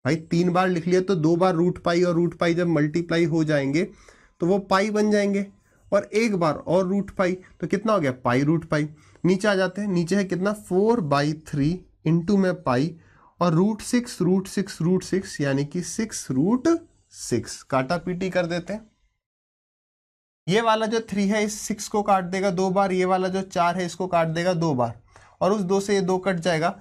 भाई 3 बार लिख लिया तो 2 बार √π और √π जब मल्टीप्लाई हो जाएंगे तो वो पाई बन जाएंगे, और एक बार और √π, तो कितना हो गया π√π। नीचे आ जाते हैं, नीचे है कितना 4/3 इंटू में पाई, और √6 यानी कि 6√6। काटा पीटी कर देते हैं। ये वाला जो 3 है इस 6 को काट देगा 2 बार, ये वाला जो 4 है इसको काट देगा 2 बार, और उस 2 से ये 2 कट जाएगा,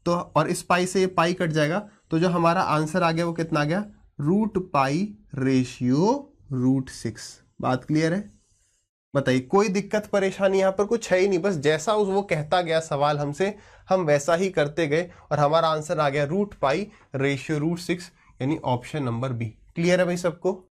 तो और इस पाई से ये पाई कट जाएगा, तो जो हमारा आंसर आ गया वो कितना आ गया, √π रेशियो √6। बात क्लियर है? बताइए कोई दिक्कत परेशानी यहाँ पर कुछ है ही नहीं, बस जैसा वो कहता गया सवाल हमसे, हम वैसा ही करते गए और हमारा आंसर आ गया √π रेशियो √6, यानी ऑप्शन नंबर बी। क्लियर है भाई सबको?